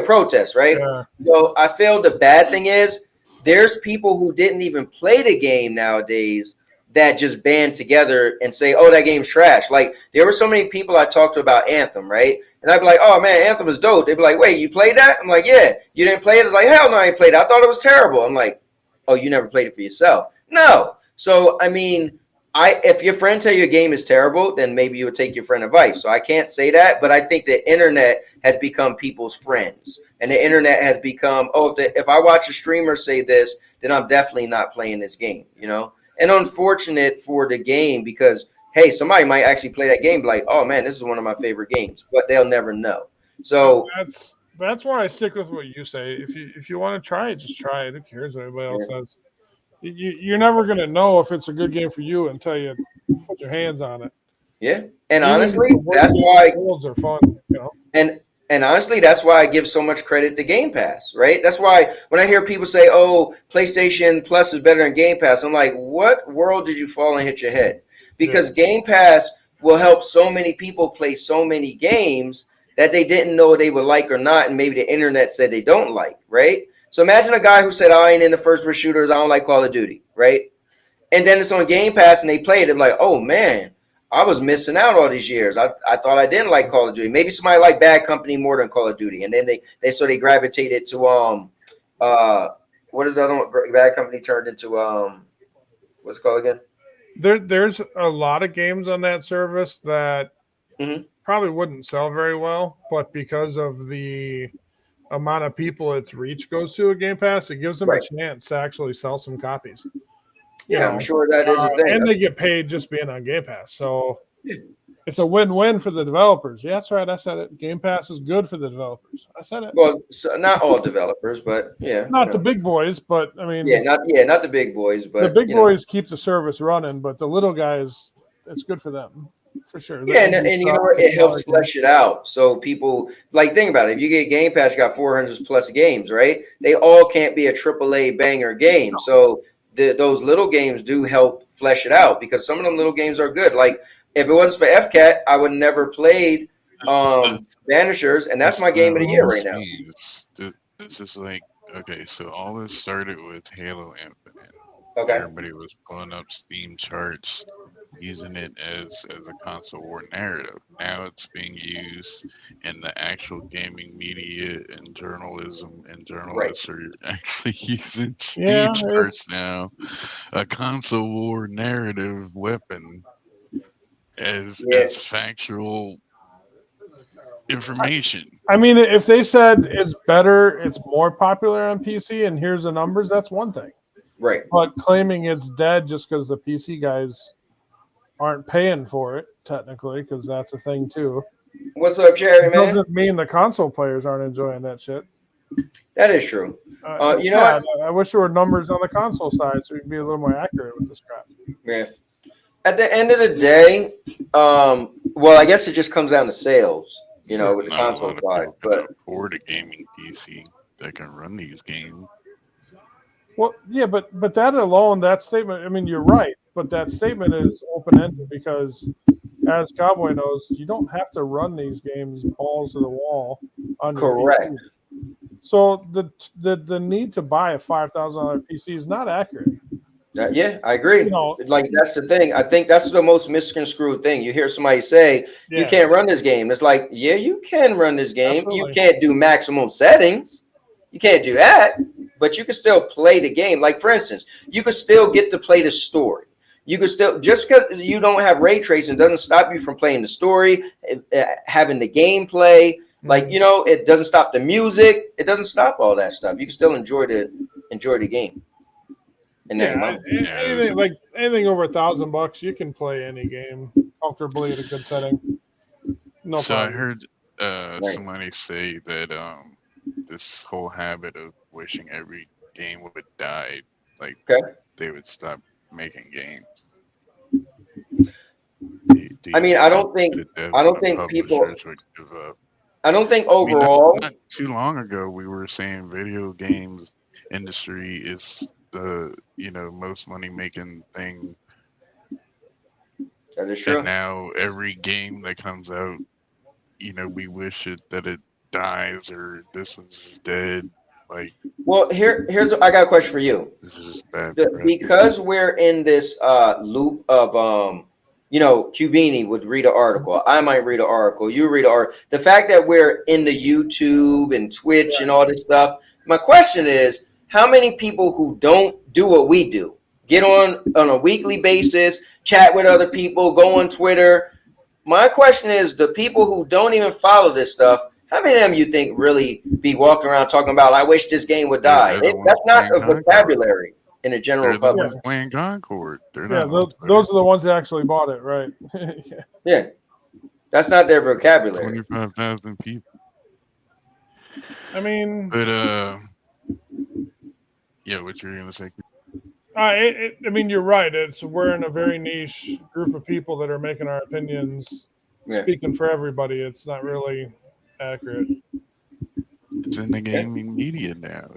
Protest, right? Yeah. So I feel the bad thing is there's people who didn't even play the game nowadays that just band together and say, oh, that game's trash. Like, there were so many people I talked to about Anthem, right? And I'd be like, oh, man, Anthem is dope. They'd be like, wait, you played that? I'm like, yeah. You didn't play it? It's like, hell no, I ain't played it. I thought it was terrible. I'm like, oh, you never played it for yourself? No. So, I mean, if your friend tell you a game is terrible, then maybe you would take your friend advice. So I can't say that, but I think the internet has become people's friends. And the internet has become, if I watch a streamer say this, then I'm definitely not playing this game, you know? And unfortunate for the game because, hey, somebody might actually play that game like, oh, man, this is one of my favorite games, but they'll never know. So that's why I stick with what you say. If you want to try it, just try it. Who cares what everybody else says? You're never going to know if it's a good game for you until you put your hands on it. Yeah. And honestly, that's why worlds are fun, you know. And honestly, that's why I give so much credit to Game Pass, right? That's why when I hear people say, oh, PlayStation Plus is better than Game Pass, I'm like, what world did you fall and hit your head? Because Game Pass will help so many people play so many games that they didn't know they would like or not, and maybe the internet said they don't like, right? So imagine a guy who said, I ain't into first-person shooters, I don't like Call of Duty, right? And then it's on Game Pass, and they play it, they're like, oh, man, I was missing out all these years. I thought I didn't like Call of Duty. Maybe somebody liked Bad Company more than Call of Duty. And then they gravitated to what is that one? Bad Company turned into what's it called again? There's a lot of games on that service that probably wouldn't sell very well, but because of the amount of people its reach goes to a Game Pass, it gives them a chance to actually sell some copies. Yeah, I'm sure that is a thing. And they get paid just being on Game Pass. So it's a win-win for the developers. Yeah, that's right. I said it. Game Pass is good for the developers. I said it. Well, so not all developers, but yeah. Not the big boys, but I mean. Not the big boys, but the big boys keep the service running, but the little guys, it's good for them. For sure. Yeah, and you know what? It helps flesh it out. So people, like, think about it. If you get Game Pass, you got 400 plus games, right? They all can't be a AAA banger game. So those little games do help flesh it out because some of them little games are good. Like, if it wasn't for FCAT, I would never played Banishers, and that's my game of the year right now. This is like, okay, so all this started with Halo Infinite. Okay. Everybody was pulling up Steam charts, using it as a console war narrative. Now it's being used in the actual gaming media and journalism, and Right. journalists are actually using Yeah, Steam charts now, a console war narrative weapon, Yeah. as factual information. I mean, if they said it's better, it's more popular on PC, and here's the numbers, that's one thing. Right. But claiming it's dead just because the PC guys aren't paying for it, technically, because that's a thing too. What's up, Jerry, It man? doesn't mean the console players aren't enjoying that shit. That is true. You know yeah, what? I wish there were numbers on the console side so we could be a little more accurate with this crap. Yeah. At the end of the day, well, I guess it just comes down to sales, you know, with the Not a console lot of side. people can But afford a gaming PC that can run these games. Well, yeah, but that alone, that statement, I mean, you're right, but that statement is open-ended because, as Cowboy knows, you don't have to run these games balls to the wall on your correct. PC. So the need to buy a $5,000 PC is not accurate. Yeah, I agree. You know, Like, that's the thing. I think that's the most misconstrued thing. You hear somebody say, you Yeah. can't run this game. It's like, yeah, you can run this game. Absolutely. You can't do maximum settings. You can't do that, but you can still play the game. Like, for instance, you can still get to play the story. You can still, just because you don't have ray tracing doesn't stop you from playing the story, having the gameplay. Like, you know, it doesn't stop the music. It doesn't stop all that stuff. You can still enjoy the game. And anything over $1,000, you can play any game comfortably at a good setting. No So problem. I heard Right. somebody say that this whole habit of wishing every game would die, like Okay. they would stop making games. Do I you mean, I don't think the devs I don't and the think people. publishers would give up? I don't think I mean, overall. not too long ago, we were saying video games industry is the most money making thing, That is true. and now every game that comes out, we wish that it dies or this one's dead. Like, Well, here's I got a question for you. this is bad. Because we're in this loop of Cubini would read an article. I might read an article. You read an article. The fact that we're in the YouTube and Twitch and all this stuff. My question is, how many people who don't do what we do, get on a weekly basis, chat with other people, go on Twitter? My question is, the people who don't even follow this stuff, how many of them you think really be walking around talking about, I wish this game would die? That's not a vocabulary in the general public. The ones playing Concord. Those are the ones that actually bought it, right? Yeah. That's not their vocabulary. 25,000 people. I mean, but yeah, what you're gonna say? I mean, you're right. We're in a very niche group of people that are making our opinions, speaking for everybody. It's not really accurate. It's in the gaming media now.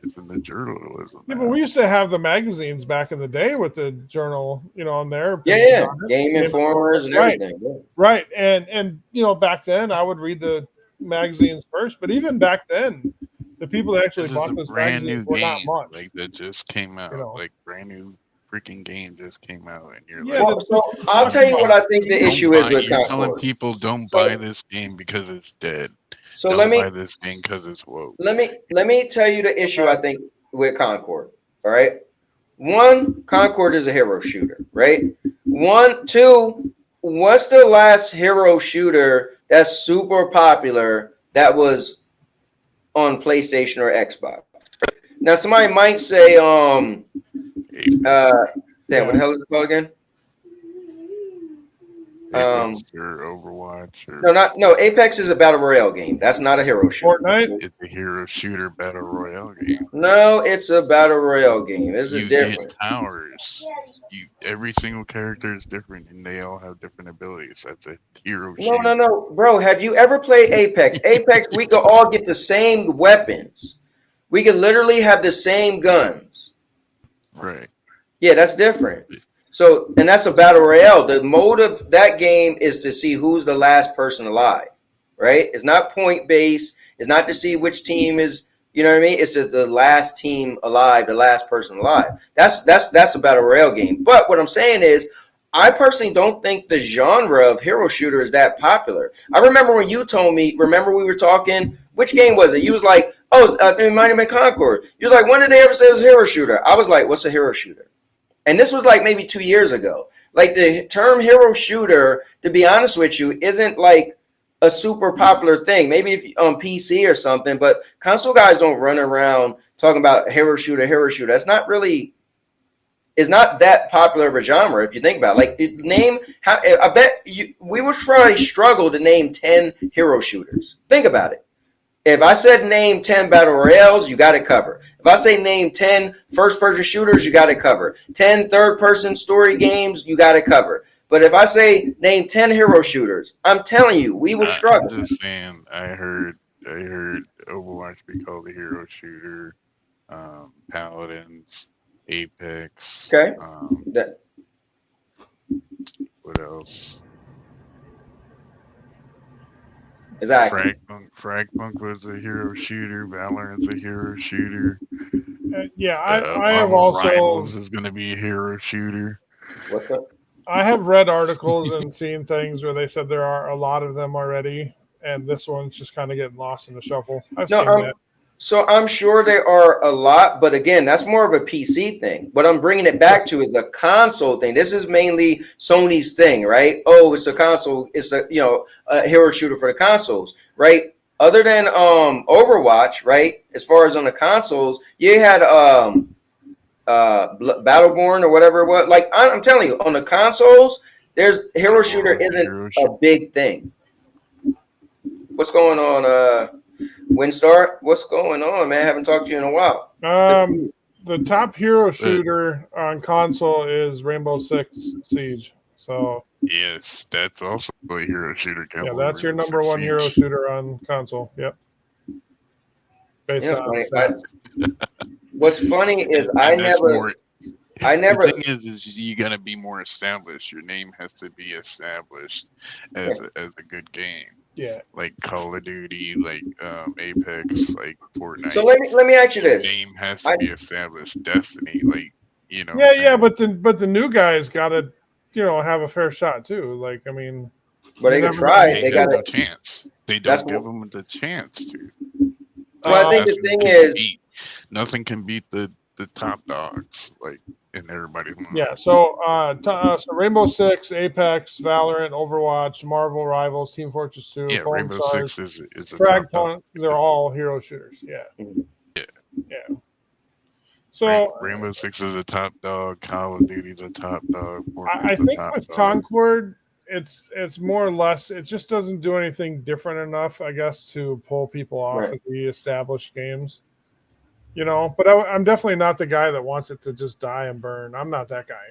It's in the journalism. Yeah, but we used to have the magazines back in the day with the journal, on there. Yeah, Game Informers and everything. Yeah. Right, and back then I would read the magazines first, but even back then, the people that actually bought those magazines were not much. Like, that just came out, like brand new freaking game just came out, and you're like, well, so I'll tell you what I think the issue is with Concord. Telling people don't buy this game because it's dead. So don't buy this game because it's woke. Let me tell you the issue I think with Concord. All right, one, Concord is a hero shooter, right? 1, 2. What's the last hero shooter that's super popular that was on PlayStation or Xbox? Now somebody might say, damn, what the hell is it called again? Apex or Overwatch or no, Apex is a battle royale game. That's not a hero shooter. Fortnite? It's a hero shooter battle royale game. No, it's a battle royale game. It's a different towers. Every single character is different, and they all have different abilities. That's a hero shooter. No, bro. Have you ever played Apex? Apex, we could all get the same weapons. We could literally have the same guns. Right. Yeah, that's different. So, and that's a battle royale. The mode of that game is to see who's the last person alive, right? It's not point based. It's not to see which team is You know what I mean? It's just the last team alive, the last person alive. That's a battle royale game. But what I'm saying is, I personally don't think the genre of hero shooter is that popular. I remember when you told me, remember we were talking, which game was it? You was like, oh, it might have been Concord. You was like, when did they ever say it was a hero shooter? I was like, what's a hero shooter? And this was like maybe 2 years ago. Like the term hero shooter, to be honest with you, isn't like a super popular thing. Maybe if on PC or something, but console guys don't run around talking about hero shooter, hero shooter. That's not really, it's not that popular of a genre if you think about it. Like name how, I bet you we would probably struggle to name 10 hero shooters. Think about it. If I said name 10 battle royales, you got it covered. If I say name 10 first-person shooters, you got it covered. 10 third-person story games, you got it covered. But if I say name 10 hero shooters, I'm telling you, we will struggle. I'm just saying, I heard Overwatch be called a hero shooter, Paladins, Apex. Okay. What else? Exactly. Fragpunk was a hero shooter. Valorant's a hero shooter. Yeah, I have also. Rivals is going to be a hero shooter. What's that? I have read articles and seen things where they said there are a lot of them already, and this one's just kind of getting lost in the shuffle. I've seen that. So I'm sure there are a lot, but again, that's more of a PC thing. What I'm bringing it back to is a console thing. This is mainly Sony's thing, right? Oh, it's a console. It's a hero shooter for the consoles, right? Other than Overwatch, right? As far as on the consoles, you had Battleborn or whatever it was. Like I'm telling you, on the consoles, there's hero shooter isn't a big thing. What's going on, Windstar? What's going on, man? I haven't talked to you in a while. The top hero shooter on console is Rainbow Six Siege. So yes, that's also a hero shooter. Yeah, that's your number one hero shooter on console. Yep. Based on what's funny is I never. The thing is you gotta be more established. Your name has to be established as a good game. Yeah, like Call of Duty, like Apex, like Fortnite. So let me ask you this: your name has to be established. Destiny, like Yeah, but the new guys gotta have a fair shot too. Like I mean, but they can try. They got no chance. They don't give them the chance to. Well, I think the thing is, nothing can beat the top dogs, like in everybody's mind. Yeah, so Rainbow Six, Apex, Valorant, Overwatch, Marvel Rivals, Team Fortress 2, yeah, Rainbow Six is Fragpunk. They're all hero shooters. Yeah. Yeah. So Rainbow Six is a top dog. Call of Duty is a top dog. I think with Concord, it's more or less. It just doesn't do anything different enough, I guess, to pull people off of the established games. But I'm definitely not the guy that wants it to just die and burn. I'm not that guy.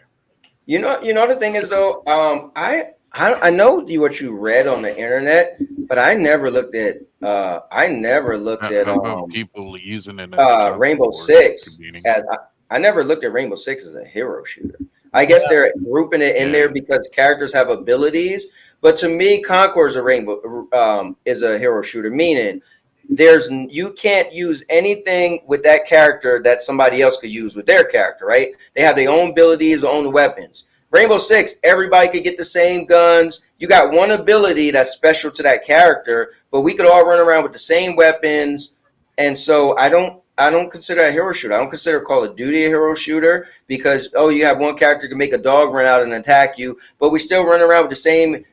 You know the thing is though, I know what you read on the internet, but I never looked at people using it as Rainbow Six. I never looked at Rainbow Six as a hero shooter. I guess they're grouping it in there because characters have abilities. But to me, Concord is a hero shooter, meaning you can't use anything with that character that somebody else could use with their character, right? They have their own abilities, their own weapons. Rainbow Six, everybody could get the same guns. You got one ability that's special to that character, but we could all run around with the same weapons. And so I don't consider a hero shooter. I don't consider Call of Duty a hero shooter because you have one character to make a dog run out and attack you, but we still run around with the same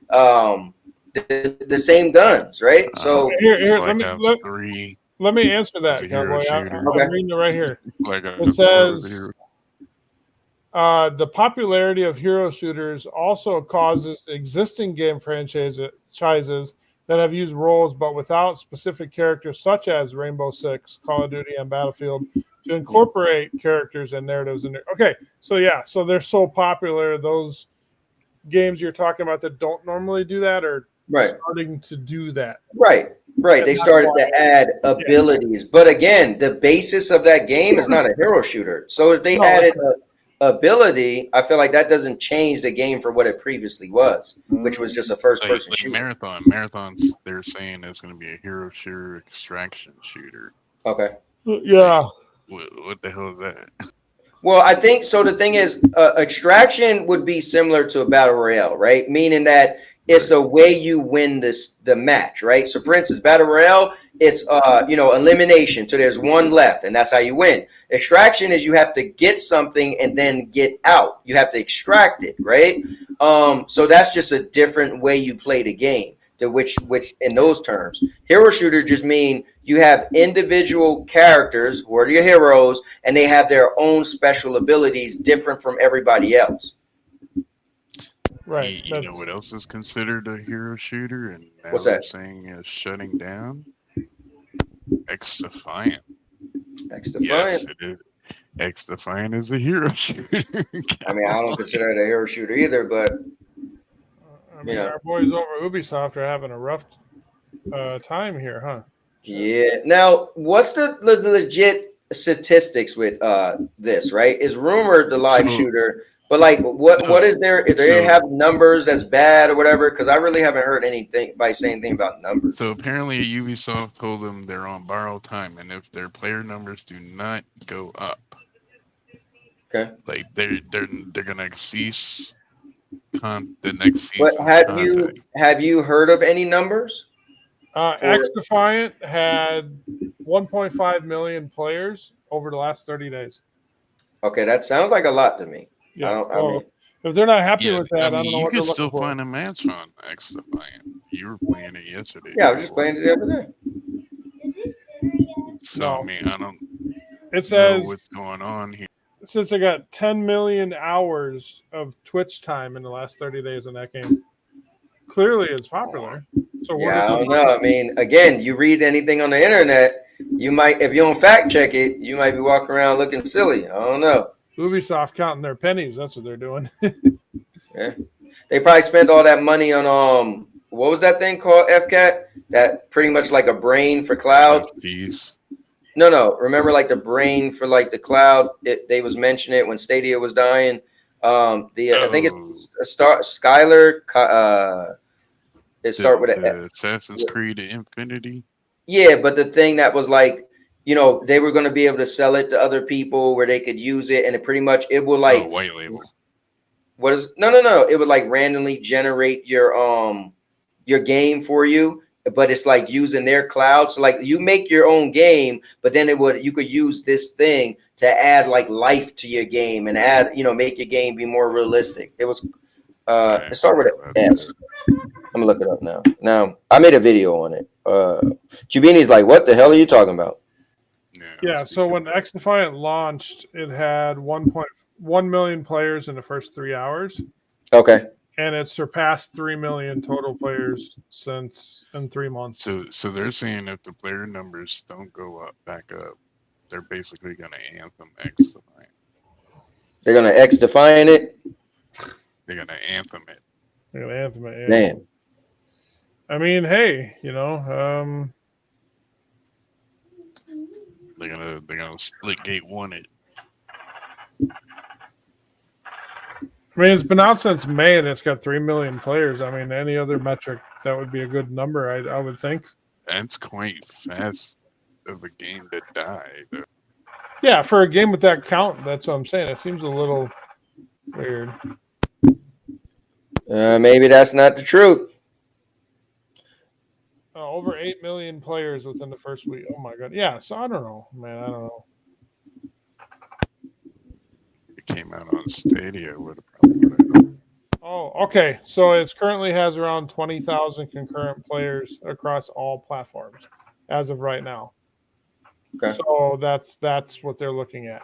the same guns, right? So here let me answer that, Cowboy. I'm reading it right here. It says the popularity of hero shooters also causes existing game franchises that have used roles but without specific characters such as Rainbow Six, Call of Duty, and Battlefield to incorporate characters and narratives in there. Okay, so they're so popular, those games you're talking about that don't normally do that are starting to do that. Right. They started to add abilities. But again, the basis of that game is not a hero shooter. So if they added ability, I feel like that doesn't change the game for what it previously was, which was just a first-person shooter. Marathons, they're saying it's going to be a hero shooter, extraction shooter. Okay. Yeah. What the hell is that? Well, I think so. The thing is, extraction would be similar to a battle royale, right? Meaning that it's a way you win the match, right? So, for instance, battle royale, it's elimination. So there's one left, and that's how you win. Extraction is you have to get something and then get out. You have to extract it, right? So that's just a different way you play the game. Which in those terms, hero shooter just mean you have individual characters who are your heroes, and they have their own special abilities different from everybody else. Right. You know what else is considered a hero shooter, and now What's they're that? saying is shutting down? Xdefiant. Xdefiant. Yes, it is. Xdefiant is a hero shooter. I mean, I don't consider it a hero shooter either, but I mean, our boys over Ubisoft are having a rough time here, huh? Yeah. Now, what's the legit statistics with this? Right? It's rumored the live shooter, but like, what is there? If they have numbers that's bad or whatever, because I really haven't heard anything by saying anything about numbers. So apparently, Ubisoft told them they're on borrowed time, and if their player numbers do not go up, okay, like they're gonna cease the next season. But have you heard of any numbers? Xdefiant had 1.5 million players over the last 30 days. Okay, that sounds like a lot to me. Yeah. If they're not happy with that, I don't know you what they're can still looking for. find a match on Xdefiant. You were playing it yesterday. Yeah, I was just playing it the other day. So I mean, I don't. It says know what's going on here. It says they got 10 million hours of Twitch time in the last 30 days in that game. Clearly, it's popular. So yeah, I don't know. I mean, again, you read anything on the internet, you might, if you don't fact check it, you might be walking around looking silly. I don't know. Ubisoft counting their pennies. That's what they're doing. Yeah, they probably spent all that money on what was that thing called, FCAT? That pretty much like a brain for cloud. No. Remember, like the brain for like the cloud. They was mentioning it when Stadia was dying. I think it's Skylar. It start with the Assassin's Creed Infinity. Yeah, but the thing that was like, they were going to be able to sell it to other people where they could use it, and it will like white label. What is no? It would like randomly generate your game for you, but it's like using their cloud. So like you make your own game, but then you could use this thing to add like life to your game and add, make your game be more realistic. It was it started with an S. I'm gonna look it up now. Now I made a video on it. Chubini's like, what the hell are you talking about? Yeah, so when Xdefiant launched, it had 1.1 million players in the first 3 hours. Okay. And it surpassed 3 million total players in 3 months. So they're saying if the player numbers don't go back up, they're basically gonna anthem Xdefiant. They're gonna Xdefiant it. They're gonna anthem it. They're gonna anthem it. Yeah. Damn. I mean, hey, they're gonna split gate one it. I mean, it's been out since May and it's got 3 million players. I mean, any other metric, that would be a good number, I would think. That's quite fast of a game to die, though. Yeah, for a game with that count, that's what I'm saying. It seems a little weird. Maybe that's not the truth. Over 8 million players within the first week. Oh, my God. Yeah, so I don't know, man. I don't know. It came out on Stadia. Would have probably. Oh, okay. So it currently has around 20,000 concurrent players across all platforms as of right now. Okay. So that's what they're looking at.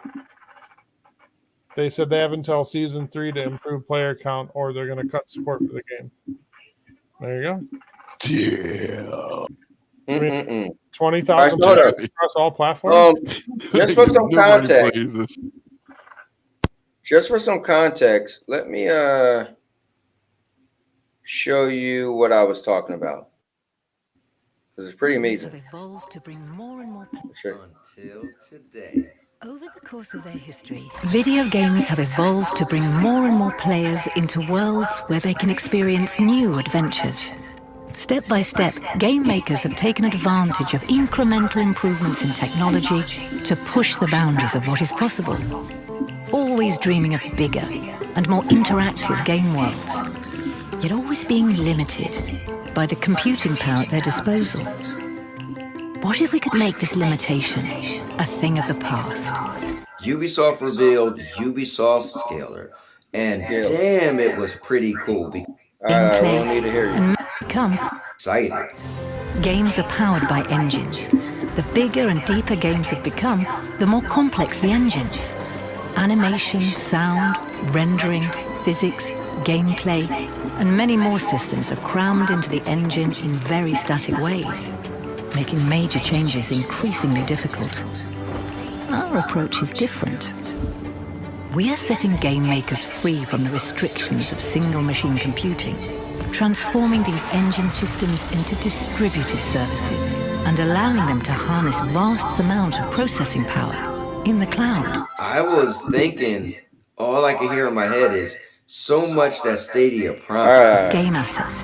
They said they have until season 3 to improve player count, or they're going to cut support for the game. There you go. Yeah. I mean, 20,000 across all platforms. Just for some context. Just for some context, let me show you what I was talking about. This is pretty amazing. Have evolved to bring more and more sure. Until today. Over the course of their history, video games have evolved to bring more and more players into worlds where they can experience new adventures. Step by step, game makers have taken advantage of incremental improvements in technology to push the boundaries of what is possible. Always dreaming of bigger and more interactive game worlds, yet always being limited by the computing power at their disposal. What if we could make this limitation a thing of the past? Ubisoft revealed Ubisoft Scalar, and damn, it was pretty cool. We don't need to hear you. And become Excited. Games are powered by engines. The bigger and deeper games have become, the more complex the engines. Animation, sound, rendering, physics, gameplay, and many more systems are crammed into the engine in very static ways, making major changes increasingly difficult. Our approach is different. We are setting game makers free from the restrictions of single-machine computing, transforming these engine systems into distributed services and allowing them to harness vast amounts of processing power in the cloud. I was thinking, all I can hear in my head is so much that Stadia promised. Game assets.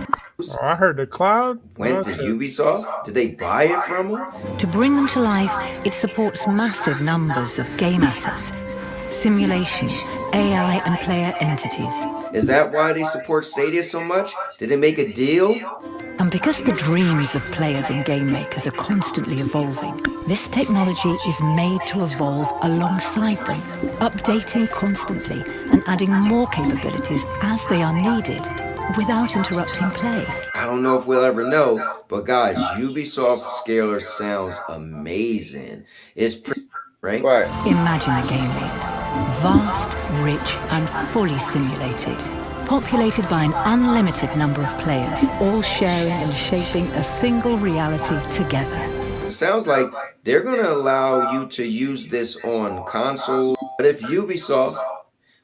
Oh, I heard the cloud Went to Ubisoft? Did they buy it from them? To bring them to life, it supports massive numbers of game assets, simulations, AI and player entities. Is that why they support Stadia so much? Did they make a deal? And because the dreams of players and game makers are constantly evolving, this technology is made to evolve alongside them, updating constantly and adding more capabilities as they are needed without interrupting play. I don't know if we'll ever know, but guys, Ubisoft Scalar sounds amazing. It's pretty, right? Imagine a game world, vast, rich, and fully simulated, populated by an unlimited number of players, all sharing and shaping a single reality together. It sounds like they're going to allow you to use this on console. But if Ubisoft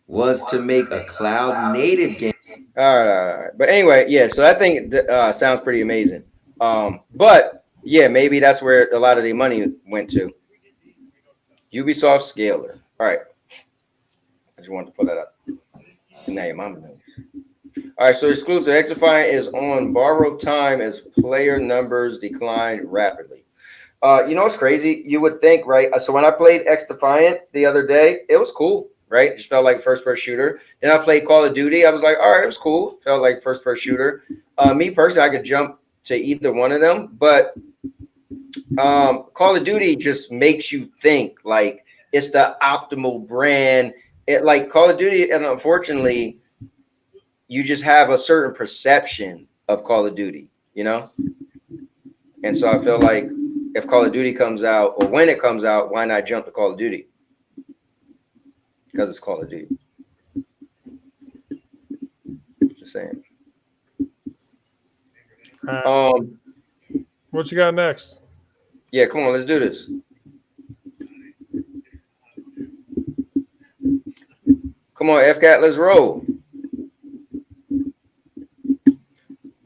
was to make a cloud-native game... All right. But anyway, yeah, so I think it sounds pretty amazing. But, yeah, maybe that's where a lot of the money went to. Ubisoft Scalar. All right. I just wanted to pull that up. And now your mama knows. All right, so exclusive Xdefiant is on borrowed time as player numbers decline rapidly. You know what's crazy? You would think, right? So when I played Xdefiant the other day, it was cool, right? It just felt like first-person shooter. Then I played Call of Duty. I was like, all right, it was cool. Felt like first-person shooter. Me personally, I could jump to either one of them, but Call of Duty just makes you think like it's the optimal brand. It like Call of Duty, and unfortunately, you just have a certain perception of Call of Duty, you know? And so I feel like if Call of Duty comes out, or when it comes out, why not jump to Call of Duty? Because it's Call of Duty. Just saying. What you got next? Yeah, come on, let's do this. Come on, FCAT, let's roll.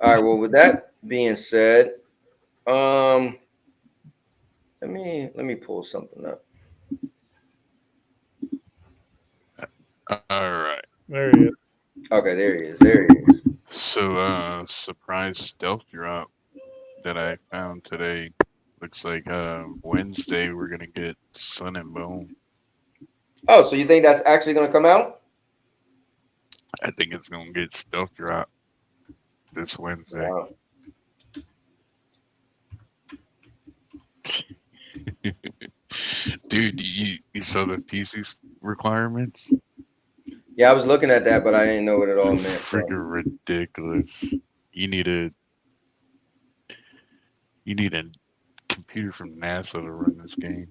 All right, well, with that being said, let me pull something up. All right. There he is. Okay, there he is. There he is. So, surprise stealth drop that I found today. Looks like Wednesday we're gonna get Sun and Bone. Oh, so you think that's actually gonna come out? I think it's gonna get stealth drop this Wednesday. Wow. Dude, you saw the PC requirements? Yeah, I was looking at that, but I didn't know what it all meant. So. Freaking ridiculous. You need a computer from NASA to run this game.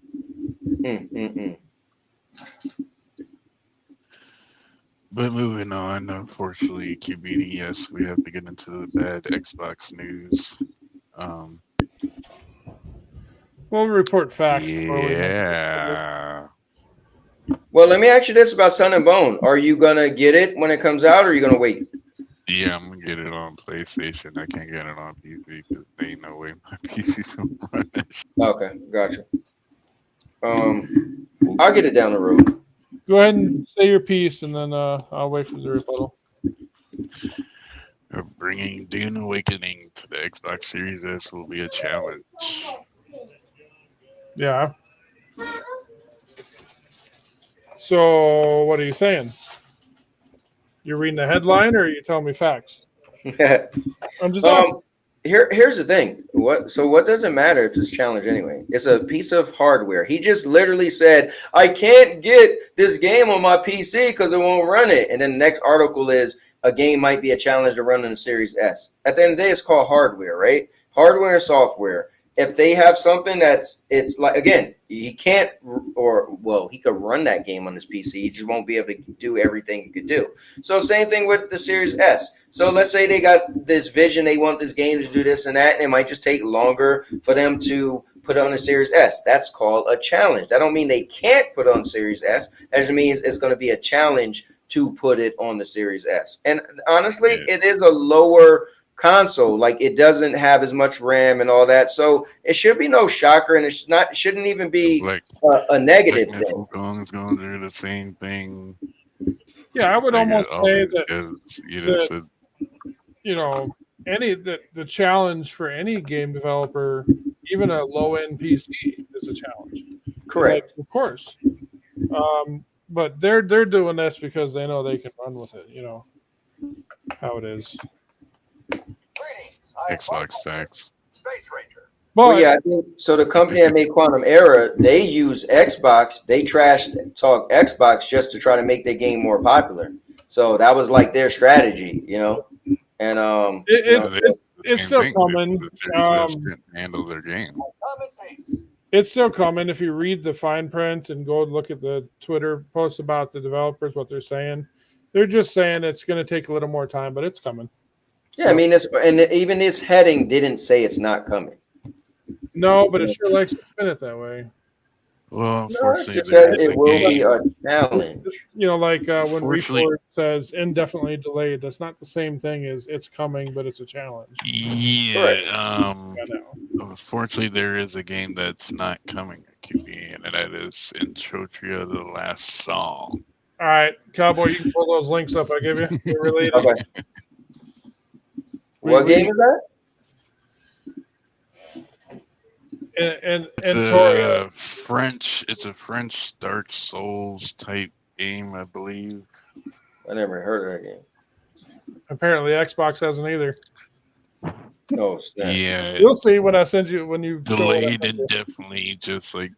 But moving on, unfortunately, QBD, yes, we have to get into the bad Xbox news. We'll report facts. Yeah. Well, let me ask you this about Sun and Bone. Are you going to get it when it comes out, or are you going to wait? Yeah, I'm going to get it on PlayStation. I can't get it on PC because there ain't no way my PC's going to run that shit. Okay, gotcha. I'll get it down the road. Go ahead and say your piece, and then I'll wait for the rebuttal. Bringing Dune Awakening to the Xbox Series S will be a challenge. Yeah. So what are you saying? You're reading the headline, or are you telling me facts? I'm just asking. Here's the thing. What does it matter if it's challenge anyway? It's a piece of hardware. He just literally said, I can't get this game on my PC because it won't run it. And then the next article is a game might be a challenge to run in the Series S. At the end of the day, it's called hardware, right? Hardware and software. If they have something it's like, again, he can't, he could run that game on his PC. He just won't be able to do everything he could do. So same thing with the Series S. So let's say they got this vision, they want this game to do this and that, and it might just take longer for them to put it on the Series S. That's called a challenge. That don't mean they can't put it on Series S. That just means it's going to be a challenge to put it on the Series S. And honestly, it is a lower console. Like, it doesn't have as much RAM and all that, so it should be no shocker, and it shouldn't even be a negative thing. Going through the same thing. Yeah, I would almost say that the challenge for any game developer, even a low-end PC, is a challenge. Correct. Like, of course. But they're doing this because they know they can run with it. You know how it is. Xbox stacks. Well, yeah, I think so. The company that made Quantum Era, they use Xbox. They talk Xbox just to try to make their game more popular. So that was like their strategy, you know. And it's still coming. Handle their game. It's still coming. If you read the fine print and go and look at the Twitter posts about the developers, what they're saying, they're just saying it's going to take a little more time, but it's coming. Yeah, I mean, even this heading didn't say it's not coming. No, but it sure likes to spin it that way. Well, it said it will be a challenge. You know, like when Report says indefinitely delayed, that's not the same thing as it's coming, but it's a challenge. Yeah. Unfortunately, there is a game that's not coming at QB, and that is Intotria, The Last Song. All right, Cowboy, you can pull those links up I give you. They're related. Okay. What game is that? It's a French Dark Souls type game, I believe. I never heard of that game. Apparently, Xbox hasn't either. Oh, snap. Yeah. You'll see when you delayed indefinitely, just like.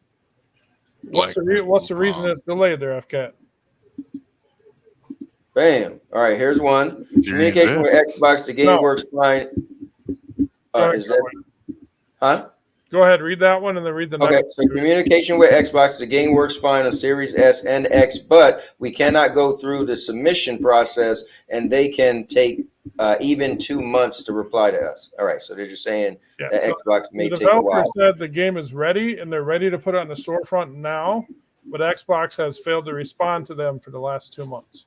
What's the reason it's delayed there, FCAT? Bam. All right, here's one. Communication with Xbox. The game works fine. Go ahead, read that one and then read the next. Okay, so communication with Xbox. The game works fine on Series S and X, but we cannot go through the submission process, and they can take even 2 months to reply to us. All right, so they're just saying that Xbox may take a while. The developer said the game is ready, and they're ready to put it on the storefront now, but Xbox has failed to respond to them for the last 2 months.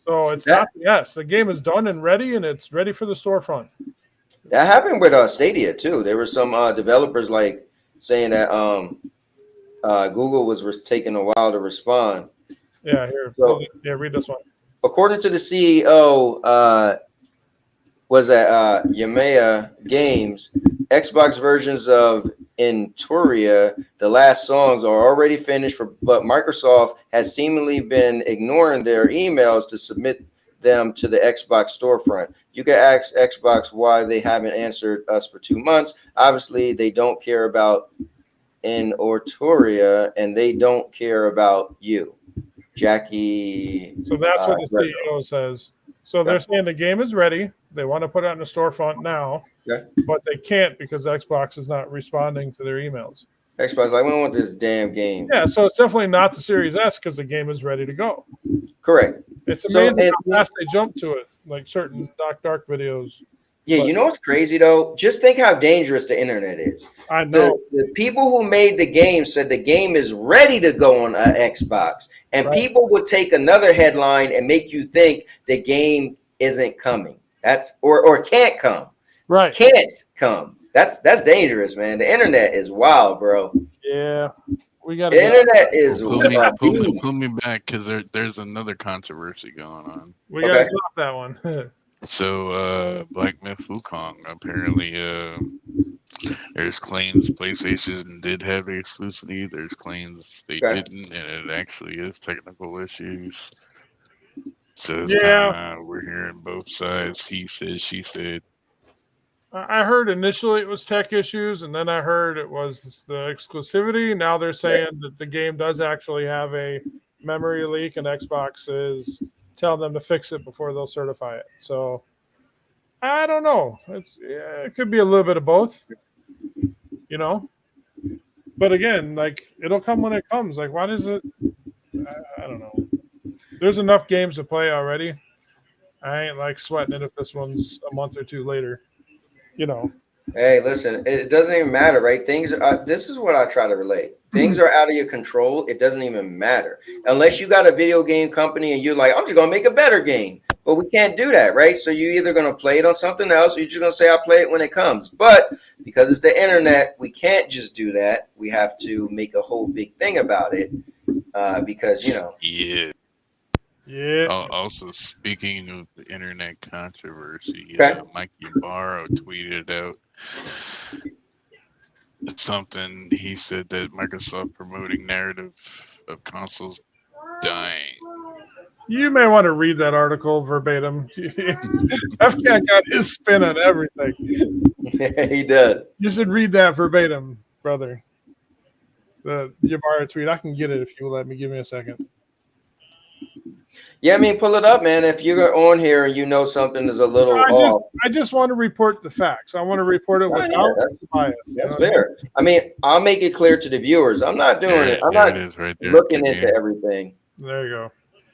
So it's not the game is done and ready, and it's ready for the storefront. That happened with Stadia too. There were some developers like saying that Google was taking a while to respond. Yeah, read this one. According to the CEO, was at Yamea Games, Xbox versions of Intotria, The Last Songs, are already finished, but Microsoft has seemingly been ignoring their emails to submit them to the Xbox storefront. You can ask Xbox why they haven't answered us for 2 months. Obviously, they don't care about Intotria, and they don't care about you, Jackie. So that's what the CEO says. So they're saying the game is ready. They want to put it on the storefront now, but they can't because Xbox is not responding to their emails. Xbox like, we don't want this damn game. Yeah, so it's definitely not the Series S because the game is ready to go. Correct. It's amazing how fast they jump to it, like certain Dark videos. Yeah, you know what's crazy though? Just think how dangerous the internet is. I know. The people who made the game said the game is ready to go on Xbox, and people would take another headline and make you think the game isn't coming. That's or can't come. Right. Can't come. That's dangerous, man. The internet is wild, bro. Yeah. We got the internet is pull me back because there's another controversy going on. We gotta drop that one. So, Black Myth Wukong, apparently, there's claims PlayStation did have exclusivity. There's claims they Okay. didn't, and it actually is technical issues. So it's Yeah. kind of, we're hearing both sides. He said, she said. I heard initially it was tech issues, and then I heard it was the exclusivity. Now they're saying that the game does actually have a memory leak, and Xbox is telling them to fix it before they'll certify it. So I don't know. It could be a little bit of both, you know. But again, like it'll come when it comes. Like, why does it? I don't know. There's enough games to play already. I ain't like sweating it if this one's a month or two later. You know. Hey, listen, it doesn't even matter, right? Things are, this is what I try to relate. Things are out of your control. It doesn't even matter. Unless you got a video game company and you're like, I'm just going to make a better game. But we can't do that, right? So you're either going to play it on something else or you're just going to say, I'll play it when it comes. But because it's the internet, we can't just do that. We have to make a whole big thing about it because, you know. Yeah. Yeah. Also, speaking of the internet controversy, Okay. Mike Ybarra tweeted out something. He said that Microsoft promoting narrative of consoles dying. You may want to read that article verbatim. FCAT got his spin on everything. He does. You should read that verbatim, brother. The Ybarra tweet. I can get it if you let me. Give me a second. Yeah, I mean, pull it up, man. If you're on here and you know something is a little off. I just want to report the facts. I want to report it without bias. That's fair. I mean, I'll make it clear to the viewers. I'm not doing it. I'm not right there, looking into everything. There you go.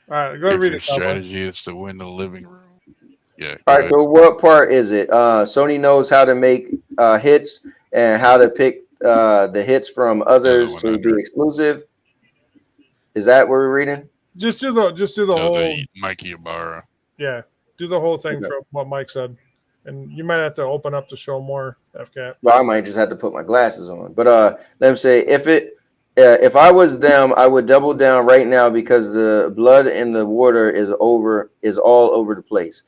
All right, go read it. Strategy is to win the living room. Yeah. All right. So what part is it? Sony knows how to make hits and how to pick the hits from others to be exclusive. Is that what we're reading? Just do the whole Mikey Ybarra. Yeah, do the whole thing from what Mike said, and you might have to open up to show more FCAT. Well, I might just have to put my glasses on. But let me say, if I was them, I would double down right now because the blood in the water is all over the place.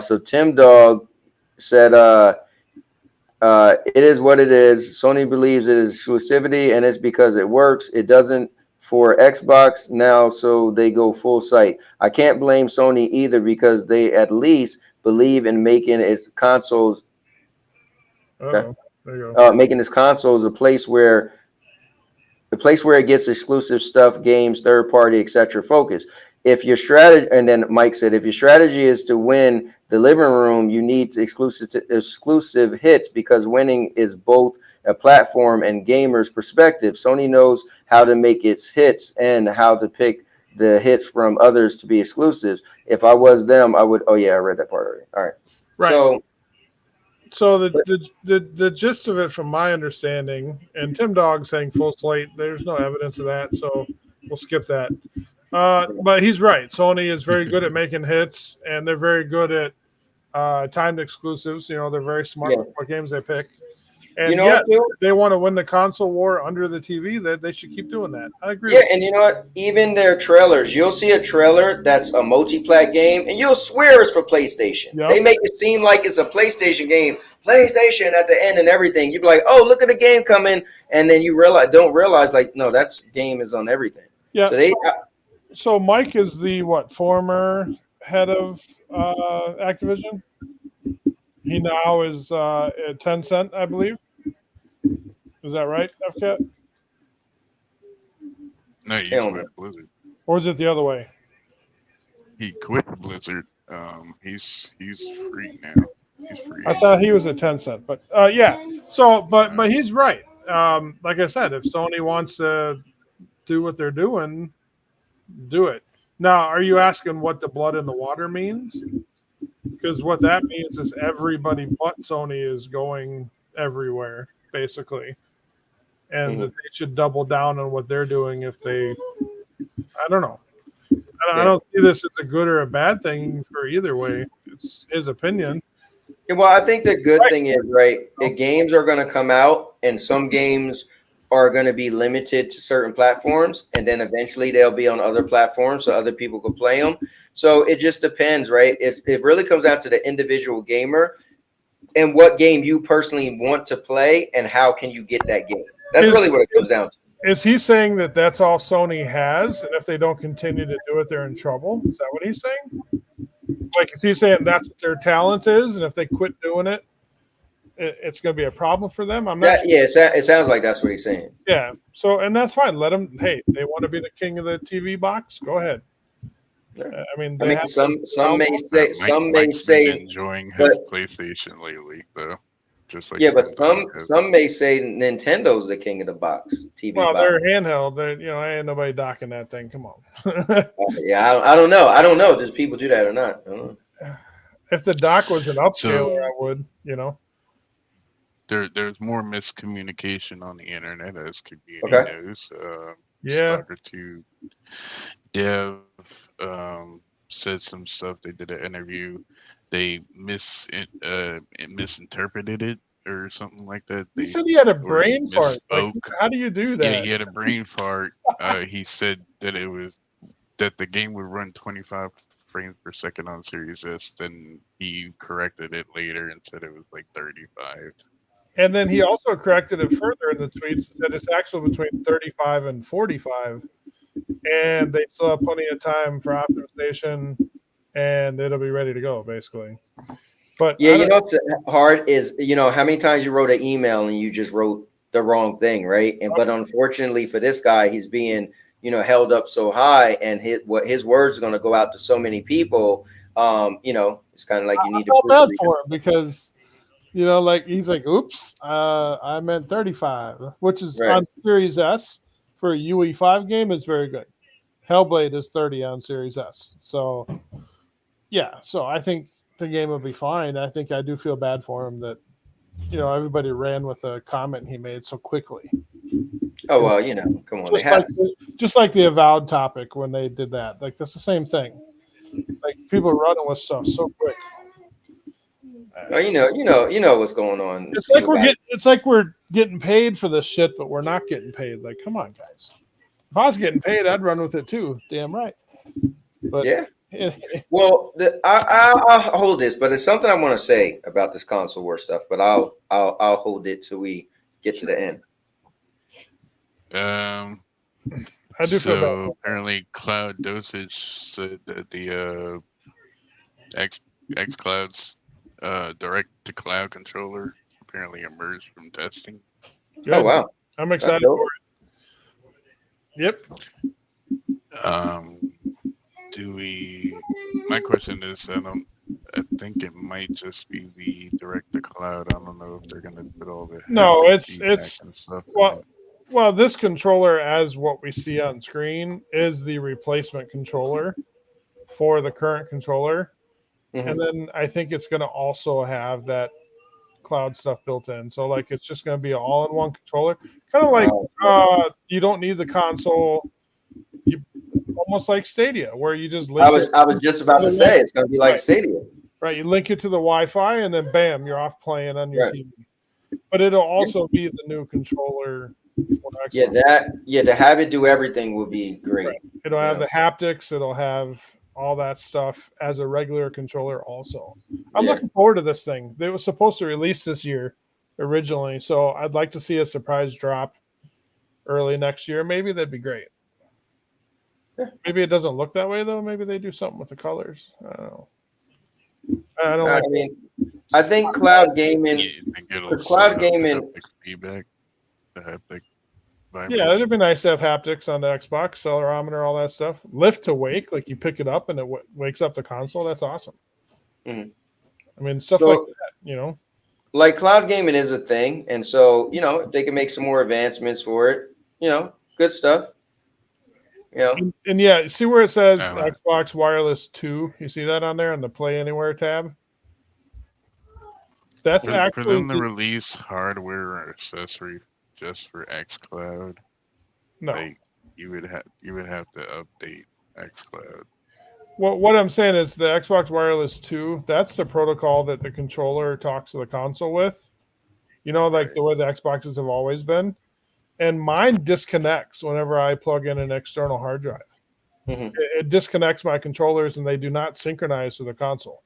So Tim Dog said, it is what it is. Sony believes it is exclusivity, and it's because it works. It doesn't for Xbox now, so they go full site. I can't blame Sony either because they at least believe in making its consoles. Okay. There you go. Making its consoles a place where it gets exclusive stuff, games, third party, etc. focus. If your strategy, and then Mike said, if your strategy is to win the living room, you need exclusive hits because winning is both a platform and gamers' perspective. Sony knows how to make its hits and how to pick the hits from others to be exclusives. If I was them, I would. Oh yeah, I read that part already. All right. Right. So the gist of it, from my understanding, and Tim Dog saying full slate, there's no evidence of that, so we'll skip that. But he's right. Sony is very good at making hits, and they're very good at timed exclusives. You know, they're very smart with what games they pick. And if they want to win the console war under the TV, that they should keep doing that. I agree. Yeah, and you know what? Even their trailers, you'll see a trailer that's a multi-plat game, and you'll swear it's for PlayStation. Yep. They make it seem like it's a PlayStation game, PlayStation at the end and everything. You'd be like, "Oh, look at the game coming," and then you don't realize, like, no, that game is on everything. Yeah. So Mike is the former head of Activision. He now is at Tencent, I believe. Is that right, FCAT? No, he quit Blizzard. Or is it the other way? He quit Blizzard. He's free now. He's free. I thought he was at Tencent, but yeah. So, but he's right. Like I said, if Sony wants to do what they're doing, do it. Now, are you asking what the blood in the water means? Because what that means is everybody but Sony is going everywhere, basically. And that they should double down on what they're doing if they, I don't know. I don't see this as a good or a bad thing for either way. It's his opinion. Yeah, well, I think the good thing is, right, the games are going to come out, and some games are going to be limited to certain platforms, and then eventually they'll be on other platforms so other people can play them. So it just depends, right? It really comes down to the individual gamer and what game you personally want to play and how can you get that game. That's really what it comes down to. Is he saying that that's all Sony has, and if they don't continue to do it, they're in trouble? Is that what he's saying? Like, is he saying that's what their talent is, and if they quit doing it, it's going to be a problem for them? I'm not. Yeah, it sounds like that's what he's saying. Yeah. So, and that's fine. Let them. Hey, they want to be the king of the TV box. Go ahead. I mean, some may say enjoying his PlayStation lately, though. Just like but some may say Nintendo's the king of the box TV. Well, box. they're handheld. Ain't nobody docking that thing. Come on. I don't know. I don't know. Does people do that or not? I don't know. If the dock was an upscaler, I would. There's more miscommunication on the internet, as community knows. Stalker 2 Dev said some stuff. They did an interview. They misinterpreted it or something like that. He said he had a brain fart. Like, how do you do that? Yeah, he had a brain fart. He said that that the game would run 25 frames per second on Series S. Then he corrected it later and said it was like 35. And then he also corrected it further in the tweets that it's actually between 35 and 45. And they still have plenty of time for optimization, and it'll be ready to go, basically. But yeah, what's hard is, how many times you wrote an email and you just wrote the wrong thing, right? But unfortunately for this guy, he's being, held up so high, and his words are going to go out to so many people. It's kind of like you need to. I felt bad for him because, he's like, oops, I meant 35, which is on Series S for a UE5 game is very good. Hellblade is 30 on Series S. So, yeah. So I think the game will be fine. I think I do feel bad for him that, everybody ran with a comment he made so quickly. Oh, well, come on. Just like the Avowed topic when they did that. Like, that's the same thing. Like, people running with stuff so quick. Oh, you know what's going on. It's like we're getting paid for this shit, but we're not getting paid. Like, come on, guys. If I was getting paid, I'd run with it too. Damn right. But yeah. Well, I'll hold this, but it's something I want to say about this console war stuff. But I'll hold it till we get to the end. I do feel bad. Apparently, Cloud Dosage said that the xCloud's direct to cloud controller apparently emerged from testing. Good. Oh wow! I'm excited for it. Yep. My question is, I think it might just be the direct to cloud. I don't know if they're gonna put all the it's well, this controller, as what we see on screen, is the replacement controller for the current controller. Mm-hmm. And then I think it's going to also have that cloud stuff built in. So, like, it's just going to be an all-in-one controller. Kind of like you don't need the console. You almost like Stadia, where you just link I was just about to say it's going to be like Stadia. Right. You link it to the Wi-Fi, and then, bam, you're off playing on your TV. But it'll also be the new controller. To have it do everything would be great. Right. It'll have the haptics. It'll have all that stuff as a regular controller also. I'm looking forward to this thing. They were supposed to release this year originally, so I'd like to see a surprise drop early next year. Maybe that'd be great. Maybe it doesn't look that way, though. Maybe they do something with the colors. I don't know. I think cloud gaming. Cloud gaming feedback. The haptic. Yeah, it'd be nice to have haptics on the Xbox, accelerometer, all that stuff. Lift to wake, like you pick it up and it wakes up the console. That's awesome. Mm-hmm. I mean, stuff like that, Like cloud gaming is a thing, and so if they can make some more advancements for it, good stuff. And see where it says Xbox Wireless 2. You see that on there on the Play Anywhere tab? That's for them to release hardware or accessory just for xCloud. No, you would have to update xCloud. What I'm saying is the Xbox Wireless 2. That's the protocol that the controller talks to the console with. Like the way the Xboxes have always been. and mine disconnects whenever I plug in an external hard drive. Mhm. It disconnects my controllers, and they do not synchronize to the console.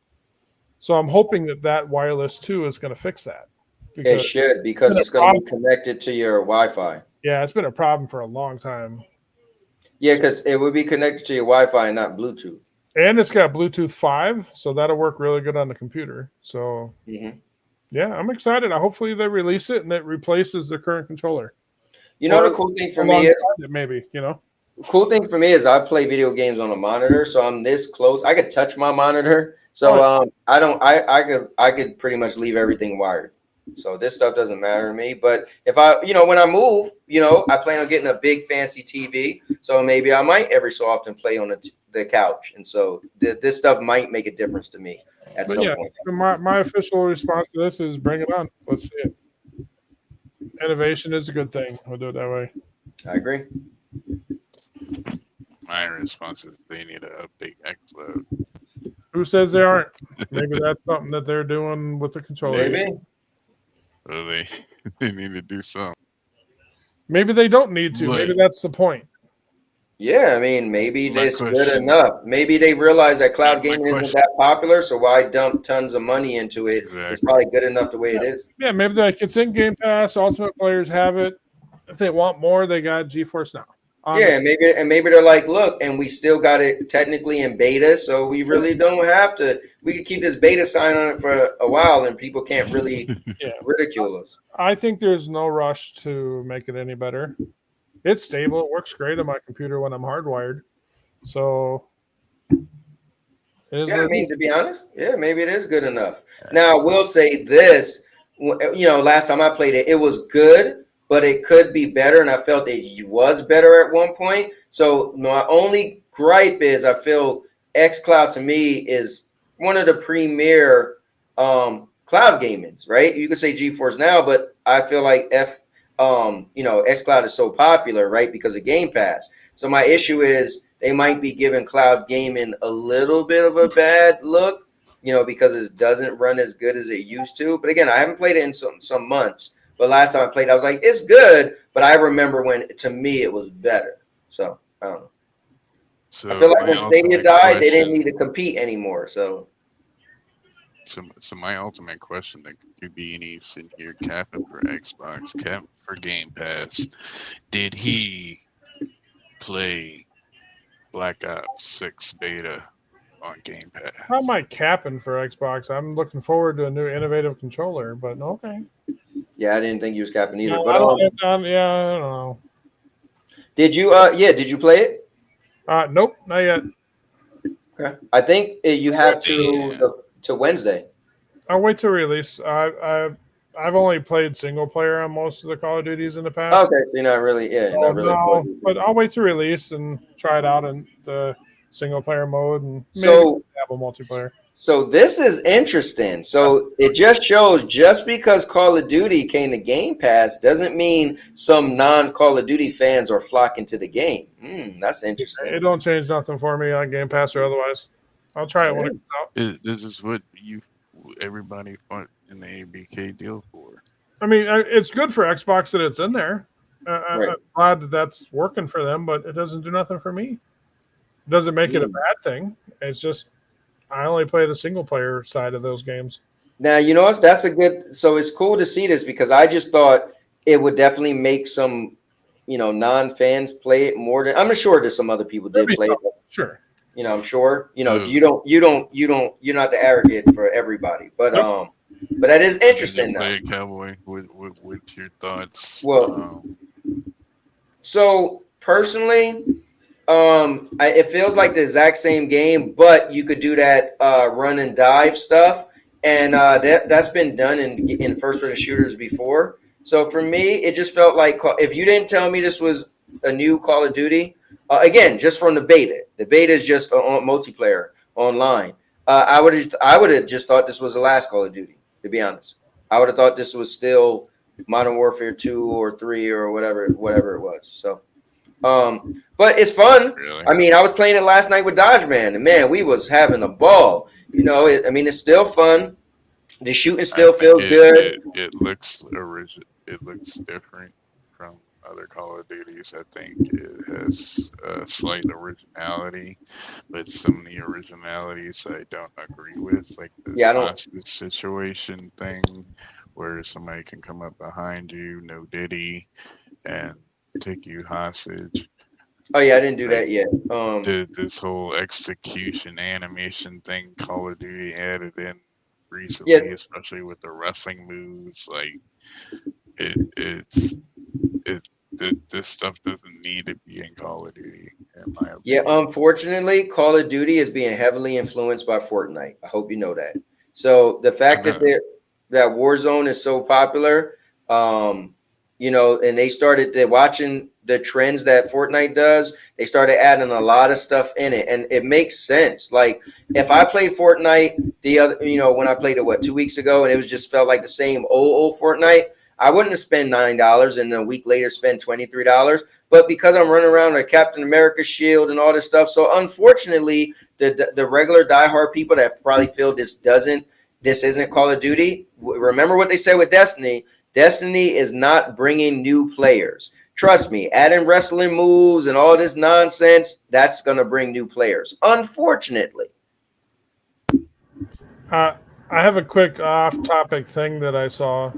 So I'm hoping that wireless 2 is going to fix that. It should, because it's going to be connected to your Wi-Fi. Yeah, it's been a problem for a long time. Yeah, because it would be connected to your Wi-Fi and not Bluetooth. And it's got Bluetooth 5, so that'll work really good on the computer. So, yeah, I'm excited. Hopefully they release it and it replaces the current controller. You know, the cool thing for me is maybe, cool thing for me is I play video games on a monitor, so I'm this close. I could touch my monitor, so I could pretty much leave everything wired. So this stuff doesn't matter to me. But if when I move, I plan on getting a big fancy TV, so maybe I might every so often play on the couch, and so this stuff might make a difference to me at some point. My official response to this is bring it on. Let's see it. Innovation is a good thing. We'll do it that way. I agree. My response is they need to update xCloud. Who says they aren't? Maybe that's something that they're doing with the controller. Maybe. Well, they need to do something. Maybe they don't need to. Maybe that's the point. Yeah, I mean, maybe this good enough. Maybe they realize that cloud gaming isn't that popular, so why dump tons of money into it? Exactly. It's probably good enough the way it is. Yeah, maybe it's in Game Pass. Ultimate players have it. If they want more, they got GeForce Now. Yeah, maybe they're like, look, and we still got it technically in beta, so we really don't have to. We could keep this beta sign on it for a while, and people can't really ridicule us. I think there's no rush to make it any better. It's stable. It works great on my computer when I'm hardwired. So, I mean, to be honest, maybe it is good enough. Now, I will say this: last time I played it, it was good, but it could be better, and I felt it was better at one point. So my only gripe is I feel xCloud to me is one of the premier cloud gamings, right? You could say GeForce Now, but I feel like xCloud is so popular, right, because of Game Pass. So my issue is they might be giving cloud gaming a little bit of a bad look, because it doesn't run as good as it used to. But again, I haven't played it in some months. But last time I played, I was like, it's good. But I remember when, to me, it was better. So, I don't know. So I feel like when Stadia died, they didn't need to compete anymore. So my ultimate question that could be any in here, capping for Xbox, cap for Game Pass, did he play Black Ops 6 beta on Game Pass? How am I capping for Xbox? I'm looking forward to a new innovative controller, but okay. Yeah, I didn't think you was capping either. No, but I don't know. Did you did you play it? Nope, not yet. Okay. I think you have to Wednesday. I'll wait to release. I've only played single player on most of the Call of Duties in the past. Okay, so you're not really, but I'll wait to release and try it out in the single player mode and maybe have a multiplayer. So this is interesting. So it just shows just because Call of Duty came to Game Pass doesn't mean some non-Call of Duty fans are flocking to the game. That's interesting. It don't change nothing for me on Game Pass or otherwise. I'll try it when it comes out. This is what everybody fought in the ABK deal for. I mean, it's good for Xbox that it's in there. I'm glad that that's working for them, but it doesn't do nothing for me. It doesn't make it a bad thing. It's just I only play the single player side of those games. Now, that's a good. So it's cool to see this because I just thought it would definitely make some, non-fans play it more than I'm sure that some other people did play it. Sure. I'm sure. You're not the arrogant for everybody, but that is interesting. Play it, Cowboy. What's your thoughts? Well, so personally. It feels like the exact same game, but you could do that run and dive stuff, and that's been done in first-person shooters before. So for me, it just felt like if you didn't tell me this was a new Call of Duty, again, just from the beta is just on multiplayer online. I would have just thought this was the last Call of Duty. To be honest, I would have thought this was still Modern Warfare 2 or 3 or whatever it was. So. But it's fun. Really? I mean, I was playing it last night with Dodge Man, and man, we was having a ball. It's still fun. The shooting still feels good. It looks original. It looks different from other Call of Duties. I think it has slight originality, but some of the originalities I don't agree with, like this Yeah, I don't. hostage situation thing, where somebody can come up behind you, no diddy, and take you hostage. Oh yeah, I didn't do that yet. This whole execution animation thing Call of Duty added in recently, Yeah. especially with the wrestling moves, like this stuff doesn't need to be in Call of Duty, in my opinion. Yeah, unfortunately, Call of Duty is being heavily influenced by Fortnite. I hope you know that. So the fact that Warzone is so popular, and they started watching the trends that Fortnite does. They started adding a lot of stuff in it, and it makes sense. Like if I played Fortnite when I played it 2 weeks ago, and it was just felt like the same old Fortnite, I wouldn't have spent $9 and a week later spend $23. But because I'm running around with Captain America shield and all this stuff, so unfortunately, the regular diehard people that probably feel this isn't Call of Duty. Remember what they said with Destiny. Destiny is not bringing new players. Trust me, adding wrestling moves and all this nonsense, that's going to bring new players. Unfortunately. I have a quick off-topic thing that I saw.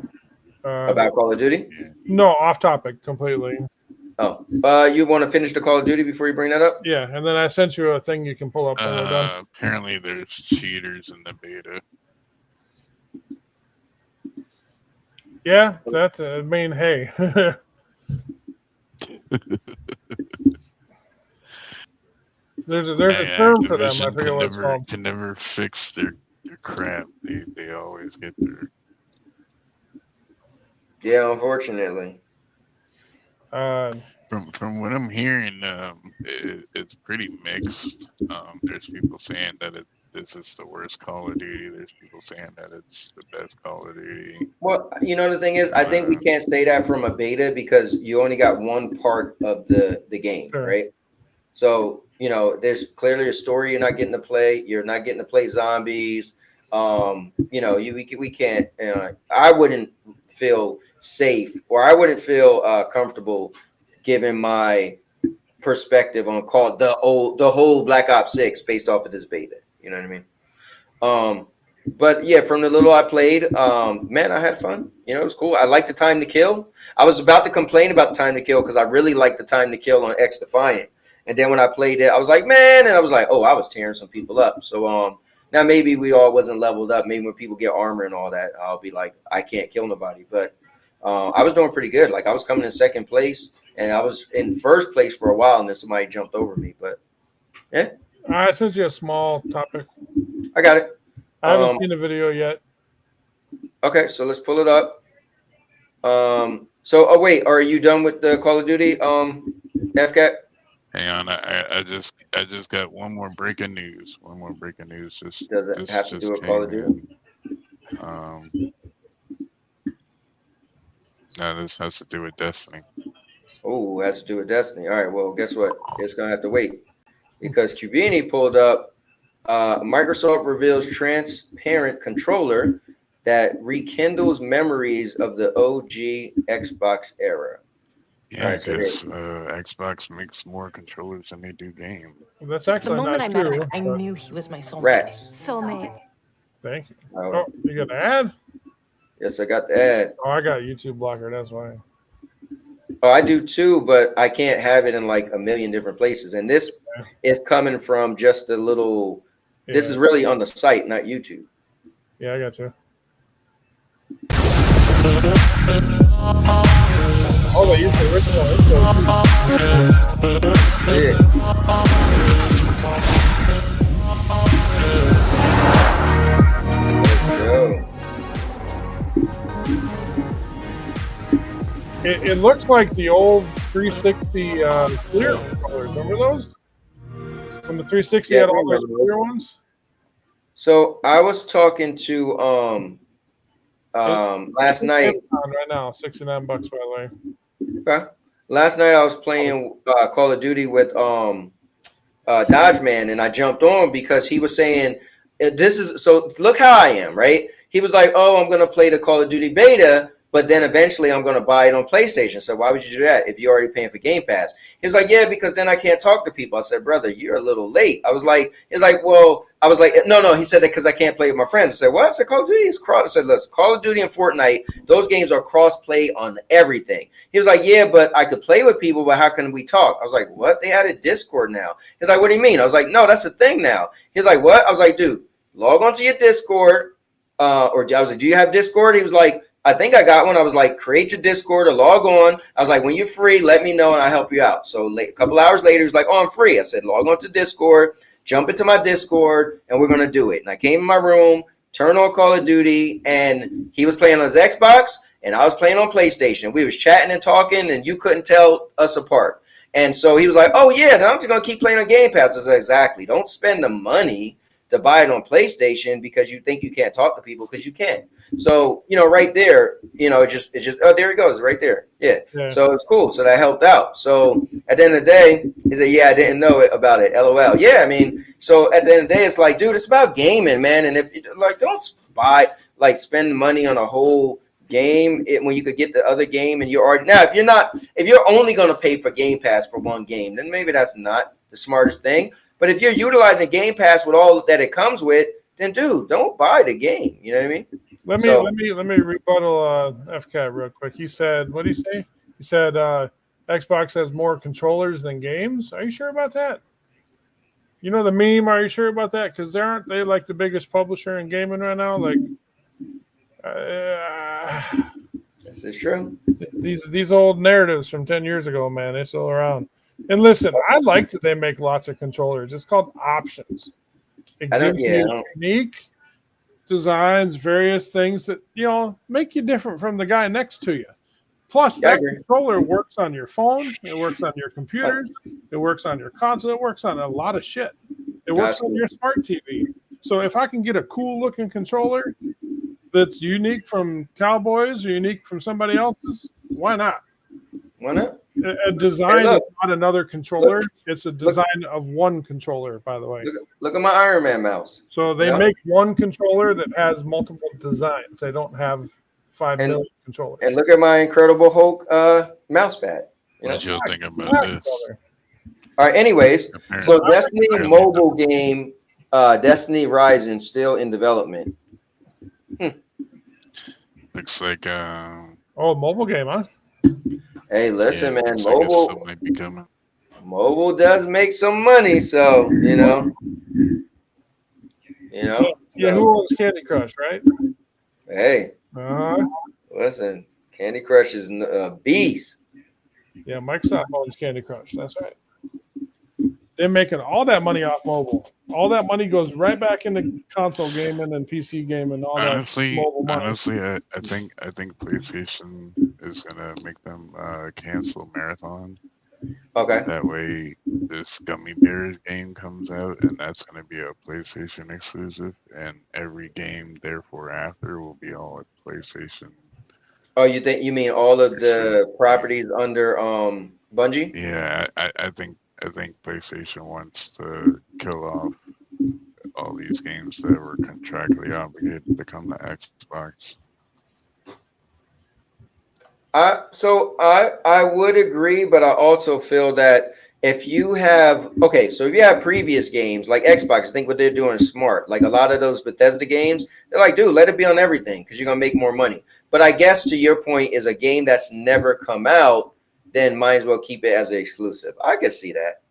About Call of Duty? No, off-topic completely. Oh, you want to finish the Call of Duty before you bring that up? Yeah, and then I sent you a thing you can pull up. Apparently, there's cheaters in the beta. Yeah, that's. I mean, hey. there's a term for them. I forget what it's called. Can never fix their crap. They always get their. Yeah, unfortunately. From what I'm hearing, it's pretty mixed. There's people saying that this is the worst Call of Duty. There's people saying that it's the best Call of Duty. Well, the thing is, I think we can't say that from a beta because you only got one part of the game, sure. Right? So, there's clearly a story you're not getting to play. You're not getting to play zombies. We can't. I wouldn't feel safe, or I wouldn't feel comfortable giving my perspective on the whole Black Ops 6 based off of this beta. You know what I mean? But yeah, from the little I played, man, I had fun. It was cool. I liked the time to kill. I was about to complain about the time to kill because I really liked the time to kill on Xdefiant. And then when I played it, I was like, man, and I was like, oh, I was tearing some people up. So now maybe we all wasn't leveled up. Maybe when people get armor and all that, I'll be like, I can't kill nobody. But I was doing pretty good. Like I was coming in second place, and I was in first place for a while, and then somebody jumped over me. But yeah, I sent you a small topic. I got it. I haven't seen the video yet. Okay, so let's pull it up. Wait, are you done with the Call of Duty? FCAT? Hang on, I just got one more breaking news. Just does it have to do with Call of Duty? No, this has to do with Destiny. Oh, it has to do with Destiny. All right, well, guess what? It's gonna have to wait because Cubini pulled up. Microsoft reveals transparent controller that rekindles memories of the OG Xbox era. Yeah, because Xbox makes more controllers than they do games. That's actually the moment not I met true, him, I knew he was my soulmate. Rats. Soulmate. Thank you. Oh, you got an ad? Yes, I got the ad. Oh, I got YouTube blocker. That's why. Oh, I do too, but I can't have it in like a million different places. And this is coming from just a little. Yeah. This is really on the site, not YouTube. Yeah, I got you. Oh, they used the original intro. It looks like the old 360 clear colors. Remember those? When the 360 had all those clear ones? So I was talking to last night. Right now, $69 by the way. Okay. Last night I was playing Call of Duty with Dodge Man, and I jumped on because he was saying this is so. Look how I am, right? He was like, "Oh, I'm gonna play the Call of Duty beta but then eventually I'm going to buy it on PlayStation. So why would you do that if you're already paying for Game Pass? He was like, yeah, because then I can't talk to people. I said, brother, you're a little late. I was like, he's like, well, I was like, no. He said that because I can't play with my friends. I said, what? I said, Call of Duty is cross. I said, listen, Call of Duty and Fortnite, those games are cross play on everything. He was like, yeah, but I could play with people, but how can we talk? I was like, what? They added Discord now. He's like, what do you mean? I was like, no, that's a thing now. He's like, what? I was like, dude, log onto your Discord. Or I was like, do you have Discord? He was like, I think I got one. I was like, create your Discord or log on. I was like, when you're free, let me know and I'll help you out. So a couple hours later, he's like, oh, I'm free. I said, log on to Discord, jump into my Discord, and we're going to do it. And I came in my room, turned on Call of Duty, and he was playing on his Xbox, and I was playing on PlayStation. We was chatting and talking, and you couldn't tell us apart. And so he was like, oh, yeah, now I'm just going to keep playing on Game Pass. I said, exactly. Don't spend the money to buy it on PlayStation because you think you can't talk to people, because you can. So, right there, it just, oh, there it goes, right there. Yeah. So it's cool. So that helped out. So at the end of the day, he said, yeah, I didn't know about it. LOL. Yeah. I mean, so at the end of the day, it's like, dude, it's about gaming, man. And if you don't spend money on a whole game when you could get the other game and you're already, now, if you're only going to pay for Game Pass for one game, then maybe that's not the smartest thing. But if you're utilizing Game Pass with all that it comes with, then dude, don't buy the game. You know what I mean? Let me rebuttal FCAT real quick. He said, what did he say? He said Xbox has more controllers than games. Are you sure about that? You know the meme? Are you sure about that? Because aren't they like the biggest publisher in gaming right now? Like, this is true. These old narratives from 10 years ago, man, they're still around. And listen, I like that they make lots of controllers. It's called options. It gives you unique designs, various things that make you different from the guy next to you. Plus, that controller works on your phone, it works on your computers, it works on your console, it works on a lot of shit. It works on your smart TV. So if I can get a cool looking controller that's unique from Cowboys or unique from somebody else's, why not? Why not? A design is not another controller. It's a design of one controller, by the way. Look at my Iron Man mouse. So they make one controller that has multiple designs. They don't have 5 million controllers. And look at my Incredible Hulk mouse pad. What you think about this? All right. Anyways, so Destiny mobile game, Destiny Rising, still in development. Looks like mobile game, huh? Hey, listen, man, mobile mobile does make some money, so Yeah, who owns Candy Crush, right? Hey, listen, Candy Crush is a beast. Yeah, Microsoft owns Candy Crush. That's right. They're making all that money off mobile. All that money goes right back into console gaming and PC gaming and all that mobile money. Honestly, I think PlayStation is gonna make them cancel Marathon. Okay. That way, this Gummy Bears game comes out, and that's gonna be a PlayStation exclusive, and every game therefore after will be all at PlayStation. Oh, you mean all of the properties under Bungie? Yeah, I think PlayStation wants to kill off all these games that were contractually obligated to come to Xbox. So I would agree, but I also feel that if you have previous games like Xbox, I think what they're doing is smart. Like a lot of those Bethesda games, they're like, dude, let it be on everything because you're gonna make more money. But I guess to your point, is a game that's never come out, then might as well keep it as an exclusive. I can see that.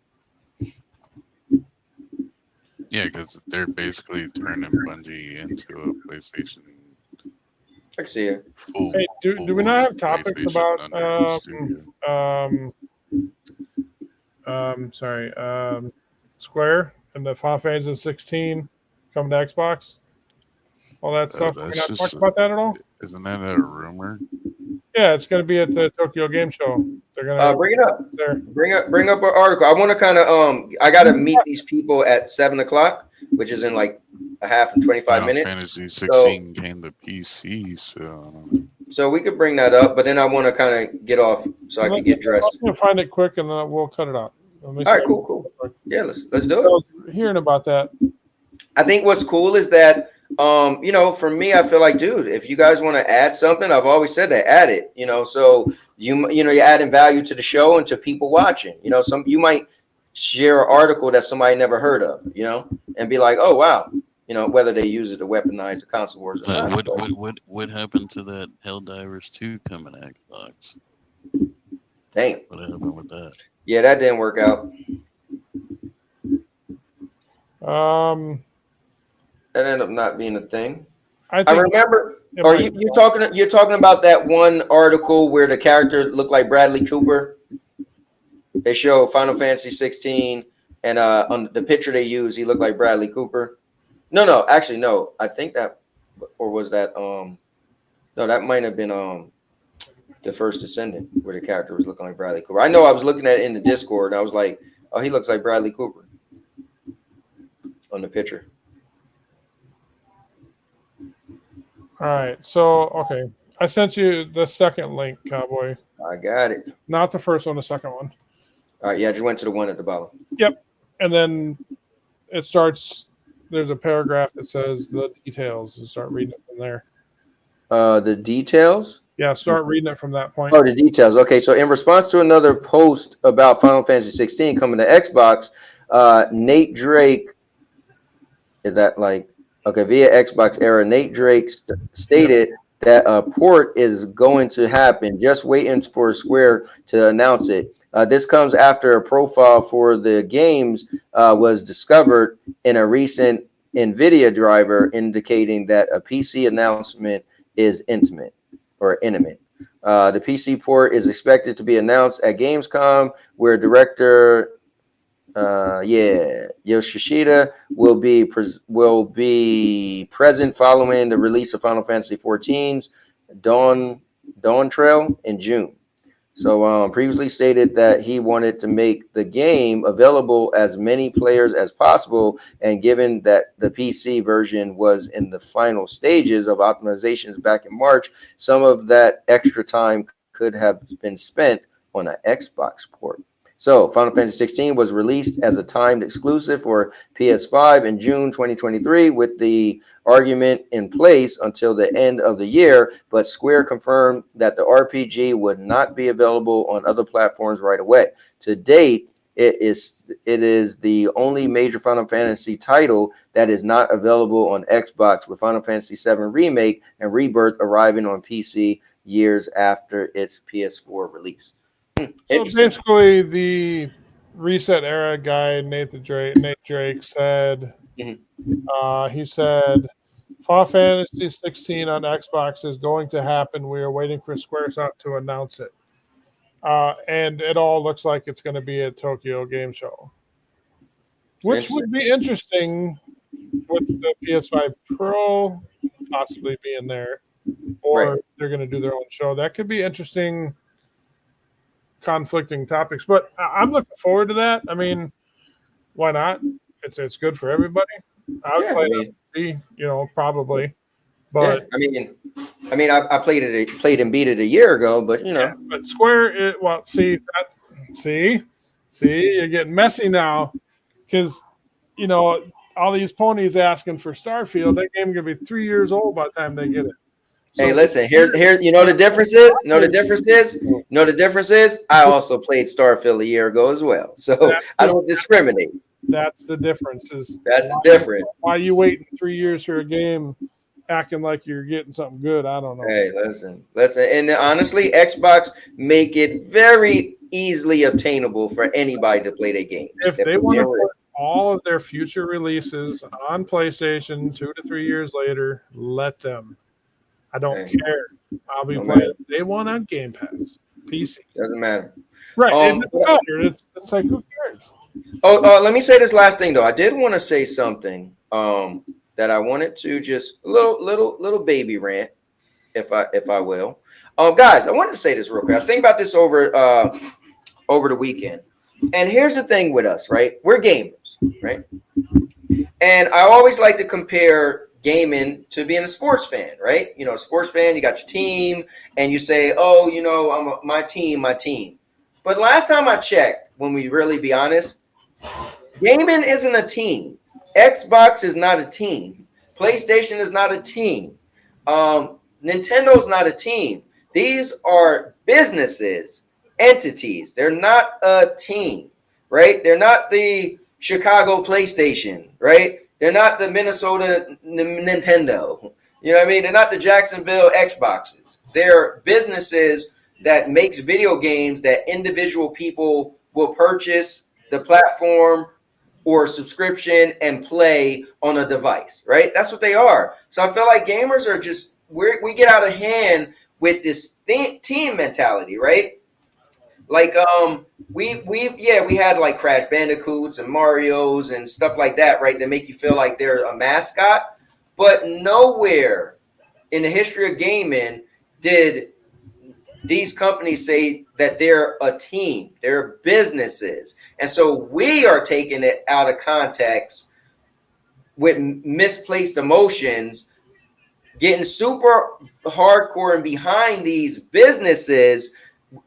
Yeah, because they're basically turning Bungie into a PlayStation. I can see it. Hey, do we not have topics about Square and the Final Fantasy 16 coming to Xbox? All that stuff. Can we not talk about that at all? Isn't that a rumor? Yeah, it's going to be at the Tokyo Game Show. They're going to bring it up. Bring up an article. I want to kind of I got to meet these people at 7:00, which is in like a half and 25 minutes. Fantasy 16 came to PC, so we could bring that up, but then I want to kind of get off so I can get dressed. I'm going to find it quick and then we'll cut it out. All right, cool. Yeah, let's do it. I was hearing about that. I think what's cool is that You know, for me, I feel like, dude, if you guys want to add something, I've always said that, add it. You know, so you're adding value to the show and to people watching. You know, you might share an article that somebody never heard of, you know, and be like, oh wow, you know, whether they use it to weaponize the console wars or not. What happened to that Helldivers 2 coming to Xbox? Damn. What happened with that? Yeah, that didn't work out. That ended up not being a thing. I remember. Are you're talking about that one article where the character looked like Bradley Cooper? They show Final Fantasy 16, and on the picture they use, he looked like Bradley Cooper. No, actually, no. I think that, or was that no, that might have been the First Descendant, where the character was looking like Bradley Cooper. I know I was looking at it in the Discord, and I was like, oh, he looks like Bradley Cooper on the picture. All right, so okay, I sent you the second link, Cowboy. I got it. Not the first one, the second one. All right, yeah, I just went to the one at the bottom. Yep, and then it starts. There's a paragraph that says the details, and start reading it from there. The details? Yeah, start reading it from that point. Oh, the details. Okay, so in response to another post about Final Fantasy 16 coming to Xbox, Nate Drake, is that like, okay, via Xbox era, Nate Drake stated that a port is going to happen. Just waiting for Square to announce it. This comes after a profile for the games was discovered in a recent NVIDIA driver, indicating that a PC announcement is intimate. The PC port is expected to be announced at Gamescom, where director Yoshida will be present following the release of Final Fantasy XIV's Dawn Trail in June. So previously stated that he wanted to make the game available as many players as possible, and given that the PC version was in the final stages of optimizations back in March, some of that extra time could have been spent on an Xbox port. So Final Fantasy 16 was released as a timed exclusive for PS5 in June 2023, with the argument in place until the end of the year, but Square confirmed that the RPG would not be available on other platforms right away. To date, it is the only major Final Fantasy title that is not available on Xbox, with Final Fantasy VII Remake and Rebirth arriving on PC years after its PS4 release. So basically, the Reset Era guy, Nate Drake said, he said, Final Fantasy 16 on Xbox is going to happen. We are waiting for Squaresoft to announce it. And it all looks like it's going to be at Tokyo Game Show, which would be interesting with the PS5 Pro possibly being there, or they're going to do their own show. That could be interesting. Conflicting topics, but I'm looking forward to that. I mean, why not? It's good for everybody. I would play it, probably. But yeah, I played and beat it a year ago, but Yeah, but Square, see, you're getting messy now, because all these ponies asking for Starfield. That game gonna be 3 years old by the time they get it. Hey, listen, here, the difference is? The difference is? I also played Starfield a year ago as well. So I don't discriminate. That's the difference. That's the difference. Why are you waiting 3 years for a game acting like you're getting something good? I don't know. Hey, listen. And honestly, Xbox make it very easily obtainable for anybody to play their games. If they want to put all of their future releases on PlayStation 2 to 3 years later, let them. I don't care. I'll be playing day one on Game Pass. PC. Doesn't matter. Right. It doesn't matter. It's like, who cares? Let me say this last thing, though. I did want to say something that I wanted to just a little baby rant, if I will. Guys, I wanted to say this real quick. I was thinking about this over the weekend. And here's the thing with us, right? We're gamers, right? And I always like to compare gaming to being a sports fan, right? A sports fan, you got your team, and you say, oh, I'm my team. But last time I checked, when we really be honest, gaming isn't a team. Xbox is not a team. PlayStation is not a team. Nintendo's not a team. These are businesses, entities. They're not a team, right? They're not the Chicago PlayStation, right? They're not the Minnesota Nintendo. You know what I mean? They're not the Jacksonville Xboxes. They're businesses that makes video games that individual people will purchase the platform or subscription and play on a device, right? That's what they are. So I feel like gamers are just, we get out of hand with this team mentality, right? Like we had like Crash Bandicoots and Marios and stuff like that, right? That make you feel like they're a mascot. But nowhere in the history of gaming did these companies say that they're a team. They're businesses. And so we are taking it out of context with misplaced emotions, getting super hardcore and behind these businesses,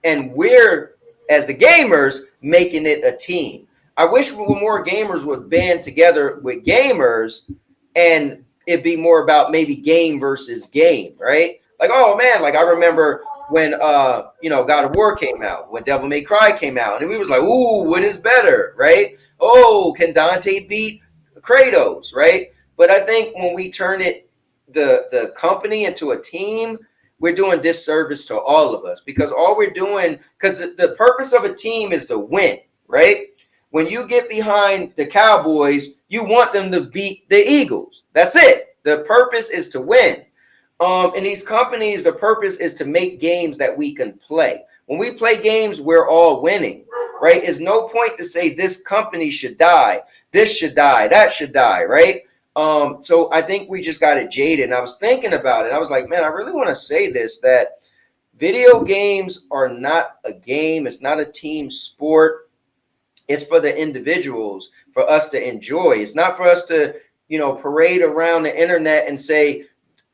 and we're, as the gamers, making it a team. I wish more gamers would band together with gamers and it'd be more about maybe game versus game, right? Like, oh man, like I remember when God of War came out, when Devil May Cry came out, and we was like, ooh, what is better, right? Oh, can Dante beat Kratos, right? But I think when we turn it, the company into a team, we're doing disservice to all of us, because all we're doing, because the purpose of a team is to win, right? When you get behind the Cowboys, you want them to beat the Eagles. That's it. The purpose is to win. In these companies, the purpose is to make games that we can play. When we play games, we're all winning, right? There's no point to say this company should die, this should die, that should die, right? So I think we just got it jaded. And I was thinking about it. I was like, man, I really want to say this, that video games are not a game. It's not a team sport. It's for the individuals, for us to enjoy. It's not for us to, parade around the internet and say,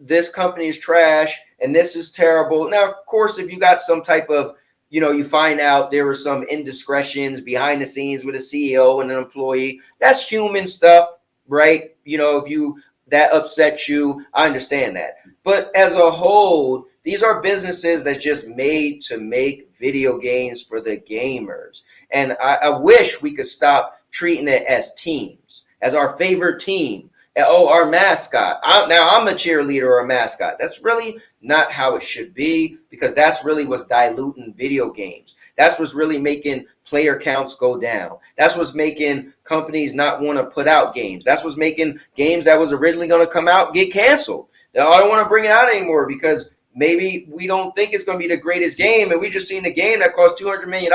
this company is trash and this is terrible. Now, of course, if you got some type of, you find out there were some indiscretions behind the scenes with a CEO and an employee, that's human stuff, right? If that upsets you, I understand that. But as a whole, these are businesses that just made to make video games for the gamers. And I wish we could stop treating it as teams, as our favorite team. Oh, our mascot. Now I'm a cheerleader or a mascot. That's really not how it should be, because that's really what's diluting video games. That's what's really making player counts go down. That's what's making companies not want to put out games. That's what's making games that was originally going to come out get canceled. Now, I don't want to bring it out anymore because maybe we don't think it's going to be the greatest game, and we just seen the game that cost $200 million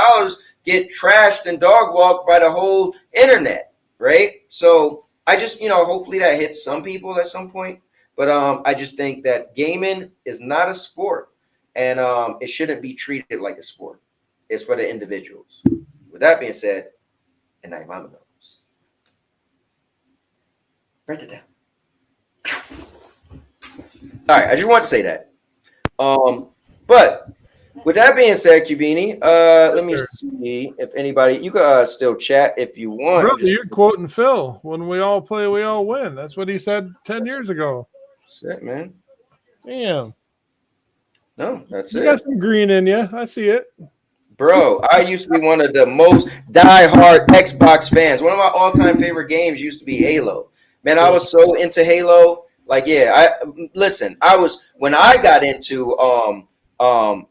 get trashed and dog walked by the whole internet, right? So I just, hopefully that hits some people at some point. But I just think that gaming is not a sport, and it shouldn't be treated like a sport. It's for the individuals. With that being said, and now your mama knows. Write it down. All right, I just want to say that. But with that being said, Cubini, let me see if anybody, you can still chat if you want. Brother, you're quoting Phil. When we all play, we all win. That's what he said 10 years ago. That's it, man. Damn. No, that's you it. You got some green in you. I see it. Bro, I used to be one of the most diehard Xbox fans. One of my all-time favorite games used to be Halo. Man, I was so into Halo. Like, yeah, when I got into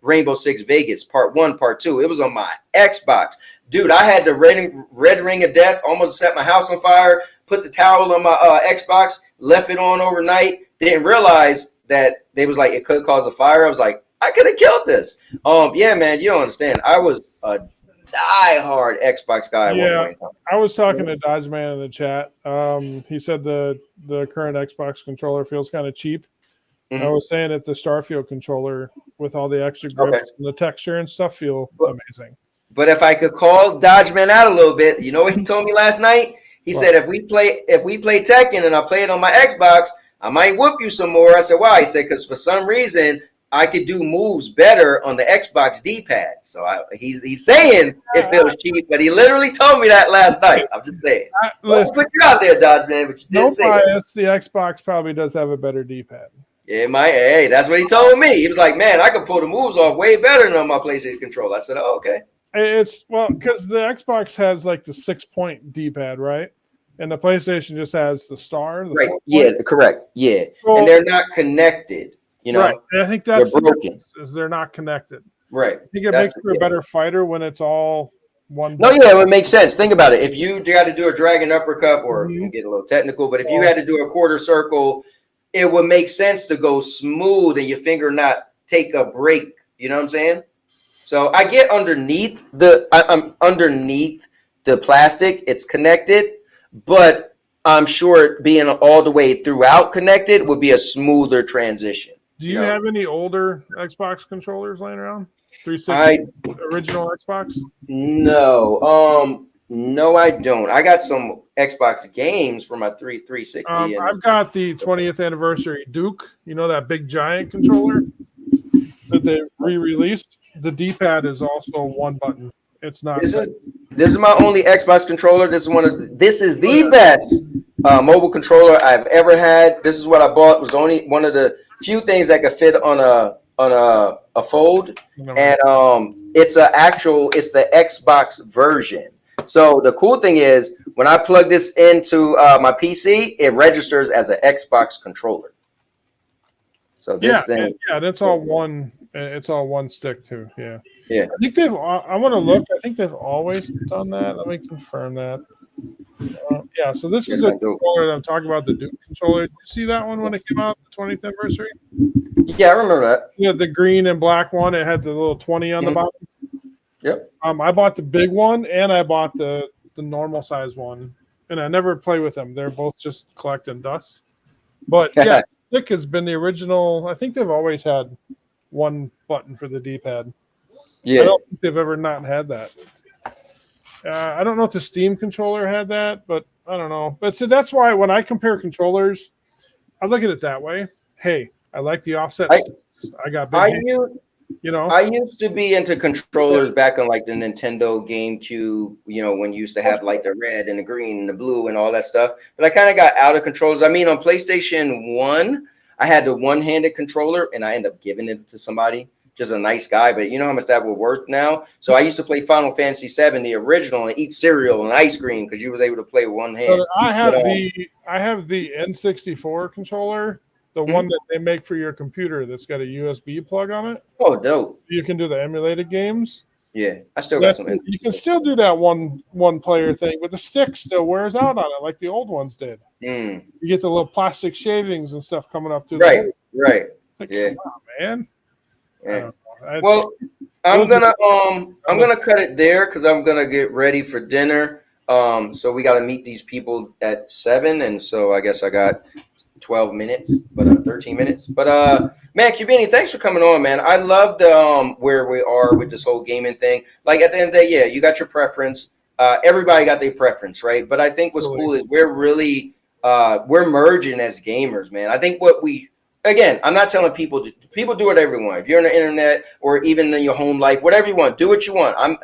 Rainbow Six Vegas Part 1, Part 2, it was on my Xbox. Dude, I had the red ring of death, almost set my house on fire, put the towel on my Xbox, left it on overnight, didn't realize that they was like, it could cause a fire. I was like, I could have killed this. Yeah, man, you don't understand. I was a diehard Xbox guy. Yeah, I was talking to Dodge Man in the chat. He said the current Xbox controller feels kind of cheap. Mm-hmm. I was saying that the Starfield controller with all the extra grips and the texture and stuff feel amazing. But if I could call Dodge Man out a little bit, you know what he told me last night? He said if we play Tekken and I play it on my Xbox, I might whoop you some more. I said, why? He said, because for some reason I could do moves better on the Xbox D-pad. So he's saying it feels cheap, but he literally told me that last night. I'm just saying. Listen, put you out there, Dodge man, but you did say bias, the Xbox probably does have a better D-pad. Yeah, hey, that's what he told me. He was like, man, I could pull the moves off way better than on my PlayStation controller. I said, oh, okay. It's because the Xbox has like the 6-point D-pad, right? And the PlayStation just has the star. Right. Yeah, correct. Yeah. So, and they're not connected, you know. Right. And I think that's they're broken. They're not connected. Right. I think it makes you a better fighter when it's all one. No, yeah, it makes sense. Think about it. If you got to do a dragon uppercut, or get a little technical, but if you had to do a quarter circle, it would make sense to go smooth and your finger not take a break. You know what I'm saying? So I get underneath I'm underneath the plastic. It's connected, but I'm sure being all the way throughout connected would be a smoother transition. Do you have any older Xbox controllers laying around? 360 original Xbox? No. No, I don't. I got some Xbox games for my 360. I've got the 20th anniversary Duke. You know that big giant controller that they re-released? The D-pad is also one button. It's not. This is my only Xbox controller. This is the best mobile controller I've ever had. This is what I bought. It was only one of the few things that could fit on a fold, and it's the Xbox version. So the cool thing is when I plug this into my PC, it registers as an Xbox controller. So this thing, that's all one. It's all one stick too. Yeah. Yeah. I think they've. I want to look. I think they've always done that. Let me confirm that. Yeah. So this is a controller that I'm talking about. The Duke controller. Did you see that one when it came out, the 20th anniversary? Yeah, I remember that. Yeah, the green and black one. It had the little 20 on the bottom. Yep. I bought the big one and I bought the normal size one, and I never play with them. They're both just collecting dust. But yeah, Stick has been the original. I think they've always had one button for the D-pad. Yeah. I don't think they've ever not had that. I don't know if the Steam controller had that, but I don't know. But so that's why when I compare controllers, I look at it that way. Hey, I like the offset. I got big hands. You know, I used to be into controllers back on like the Nintendo GameCube, you know, when you used to have like the red and the green and the blue and all that stuff. But I kind of got out of controllers. I mean, on PlayStation 1, I had the one-handed controller and I ended up giving it to somebody, just a nice guy. But you know how much that would worth now? So I used to play Final Fantasy VII, the original, and eat cereal and ice cream because you was able to play with one hand. I have the N64 controller. The one that they make for your computer that's got a USB plug on it. Oh, dope. You can do the emulated games. Yeah, I still got some. You can still do that one player thing, but the stick still wears out on it like the old ones did. You get the little plastic shavings and stuff coming up to right. Like, yeah, come on, man. Yeah. Well, I'm gonna cut it there because I'm gonna get ready for dinner. So we got to meet these people at 7, and so I guess I got 12 minutes, but 13 minutes. But man, Cubini, thanks for coming on, man. I loved where we are with this whole gaming thing. Like at the end of the day, yeah, you got your preference. Everybody got their preference, right? But I think what's cool is we're really we're merging as gamers, man. I think again, I'm not telling people do whatever you want. If you're on the internet or even in your home life, whatever you want, do what you want.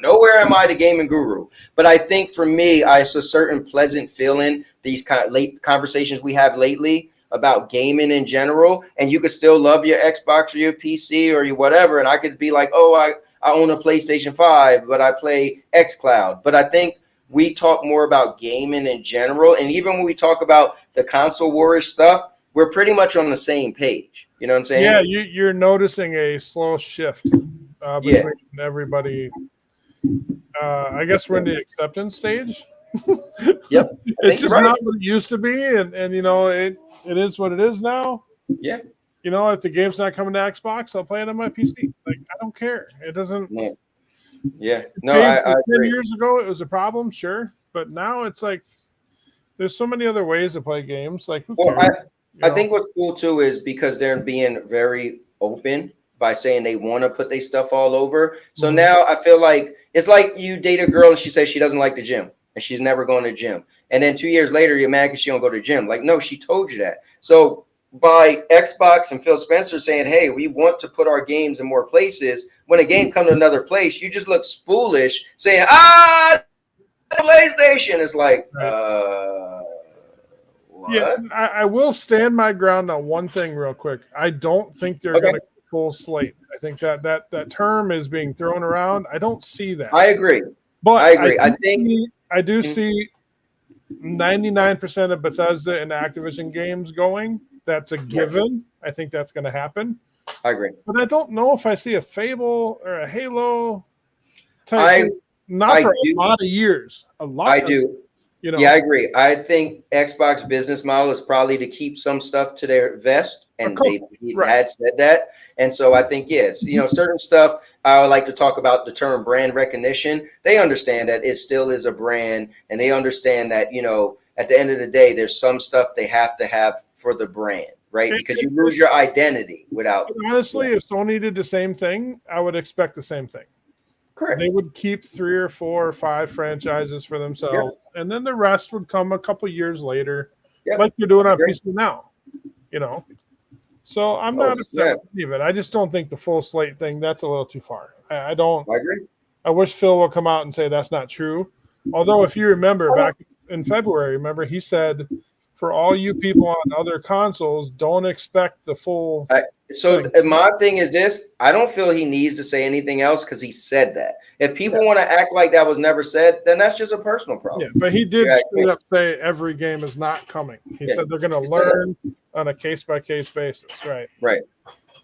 Nowhere am I the gaming guru, but I think for me, it's a certain pleasant feeling, these kind of late conversations we have lately about gaming in general, and you could still love your Xbox or your PC or your whatever, and I could be like, oh, I own a PlayStation 5, but I play xCloud. But I think we talk more about gaming in general, and even when we talk about the console warish stuff, we're pretty much on the same page. You know what I'm saying? Yeah, you're noticing a slow shift between everybody. I guess we're in the acceptance stage. Yep. It's just not what it used to be, and you know, it is what it is now. Yeah. You know, if the game's not coming to Xbox, I'll play it on my PC. Like, I don't care. It doesn't. No. Yeah. No, I 10 agree. years ago, it was a problem, sure, but now it's like there's so many other ways to play games. Like, who cares? I think what's cool too is because they're being very open by saying they want to put their stuff all over. So now I feel like it's like you date a girl and she says she doesn't like the gym and she's never going to the gym. And then 2 years later, you're mad because she don't go to the gym. Like, no, she told you that. So by Xbox and Phil Spencer saying, hey, we want to put our games in more places. When a game comes to another place, you just look foolish saying, PlayStation. Is like, what? Yeah, I will stand my ground on one thing real quick. I don't think they're going to full slate. I think that term is being thrown around. I don't see that. I agree. But I agree. I do see 99% of Bethesda and Activision games going. That's a given. I think that's going to happen. I agree. But I don't know if I see a Fable or a Halo type thing. Not for a lot of years. I do. You know. Yeah, I agree. I think Xbox business model is probably to keep some stuff to their vest, and they had said that. And so I think, yes, you know, certain stuff, I would like to talk about the term brand recognition. They understand that it still is a brand, and they understand that, you know, at the end of the day, there's some stuff they have to have for the brand, right? Because you lose your identity without. Honestly, if Sony did the same thing, I would expect the same thing. Correct. They would keep 3 or 4 or 5 franchises for themselves, and then the rest would come a couple years later, like you're doing on PC now. You know, so I'm not upset with it. I just don't think the full slate thing, that's a little too far. I don't. I agree. I wish Phil would come out and say that's not true. Although, if you remember back in February, remember he said, for all you people on other consoles, don't expect the full. So my thing is this: I don't feel he needs to say anything else because he said that. If people want to act like that was never said, then that's just a personal problem. Yeah, but he did straight up say every game is not coming. He said they're going to learn on a case-by-case basis, right? Right.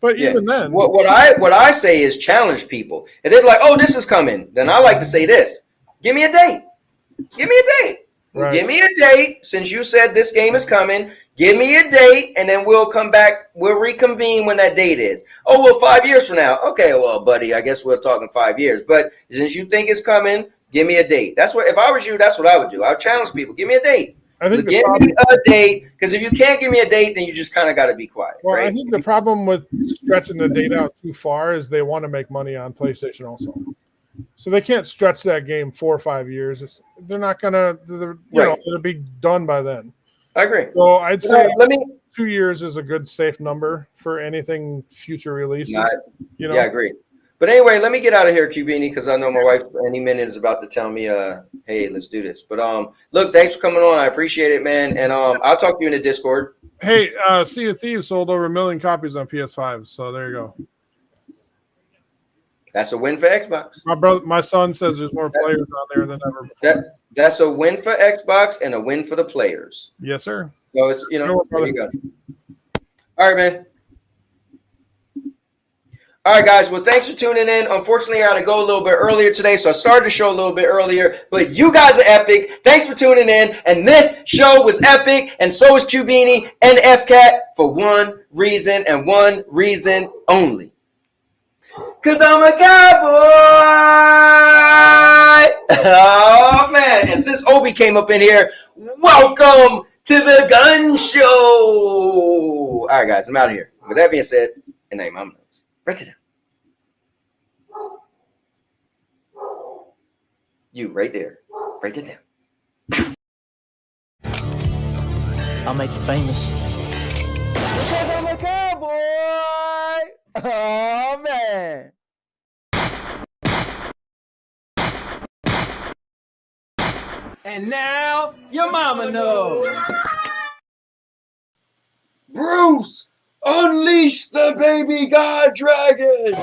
But even then, what I say is challenge people. If they're like, "Oh, this is coming," then I like to say this: "Give me a date. Give me a date. Right. Give me a date. Since you said this game is coming, give me a date, and then we'll come back. We'll reconvene when that date is. Oh, well, 5 years from now. Okay, well, buddy, I guess we're talking 5 years. But since you think it's coming, give me a date. That's what. If I was you, that's what I would do. I would challenge people. Give me a date. Give me a date, because if you can't give me a date, then you just kind of got to be quiet. Well, right? I think the problem with stretching the date out too far is they want to make money on PlayStation also. So they can't stretch that game 4 or 5 years. They're not gonna. You know, it'll be done by then. I agree. So I'd say 2 years is a good safe number for anything future releases. You know? Yeah, I agree. But anyway, let me get out of here, Cubini, because I know my wife any minute is about to tell me, hey, let's do this. But look, thanks for coming on. I appreciate it, man. And I'll talk to you in the Discord. Hey, Sea of Thieves sold over 1 million copies on PS5. So there you go. That's a win for Xbox. My son says there's more players on there than ever before. That's a win for Xbox and a win for the players. Yes, sir. So it's, you know, there you go. All right, man. All right, guys. Well, thanks for tuning in. Unfortunately, I got to go a little bit earlier today, so I started the show a little bit earlier. But you guys are epic. Thanks for tuning in. And this show was epic, and so is Cubini and FCAT for one reason and one reason only. Because I'm a cowboy. Oh, man. And since Obi came up in here, welcome to the gun show. All right, guys. I'm out of here. With that being said, and name Momma knows. Write it down. You right there. Write it down. I'll make you famous. Because I'm a cowboy. Oh, man. And now your mama knows. Bruce, unleash the baby god dragon.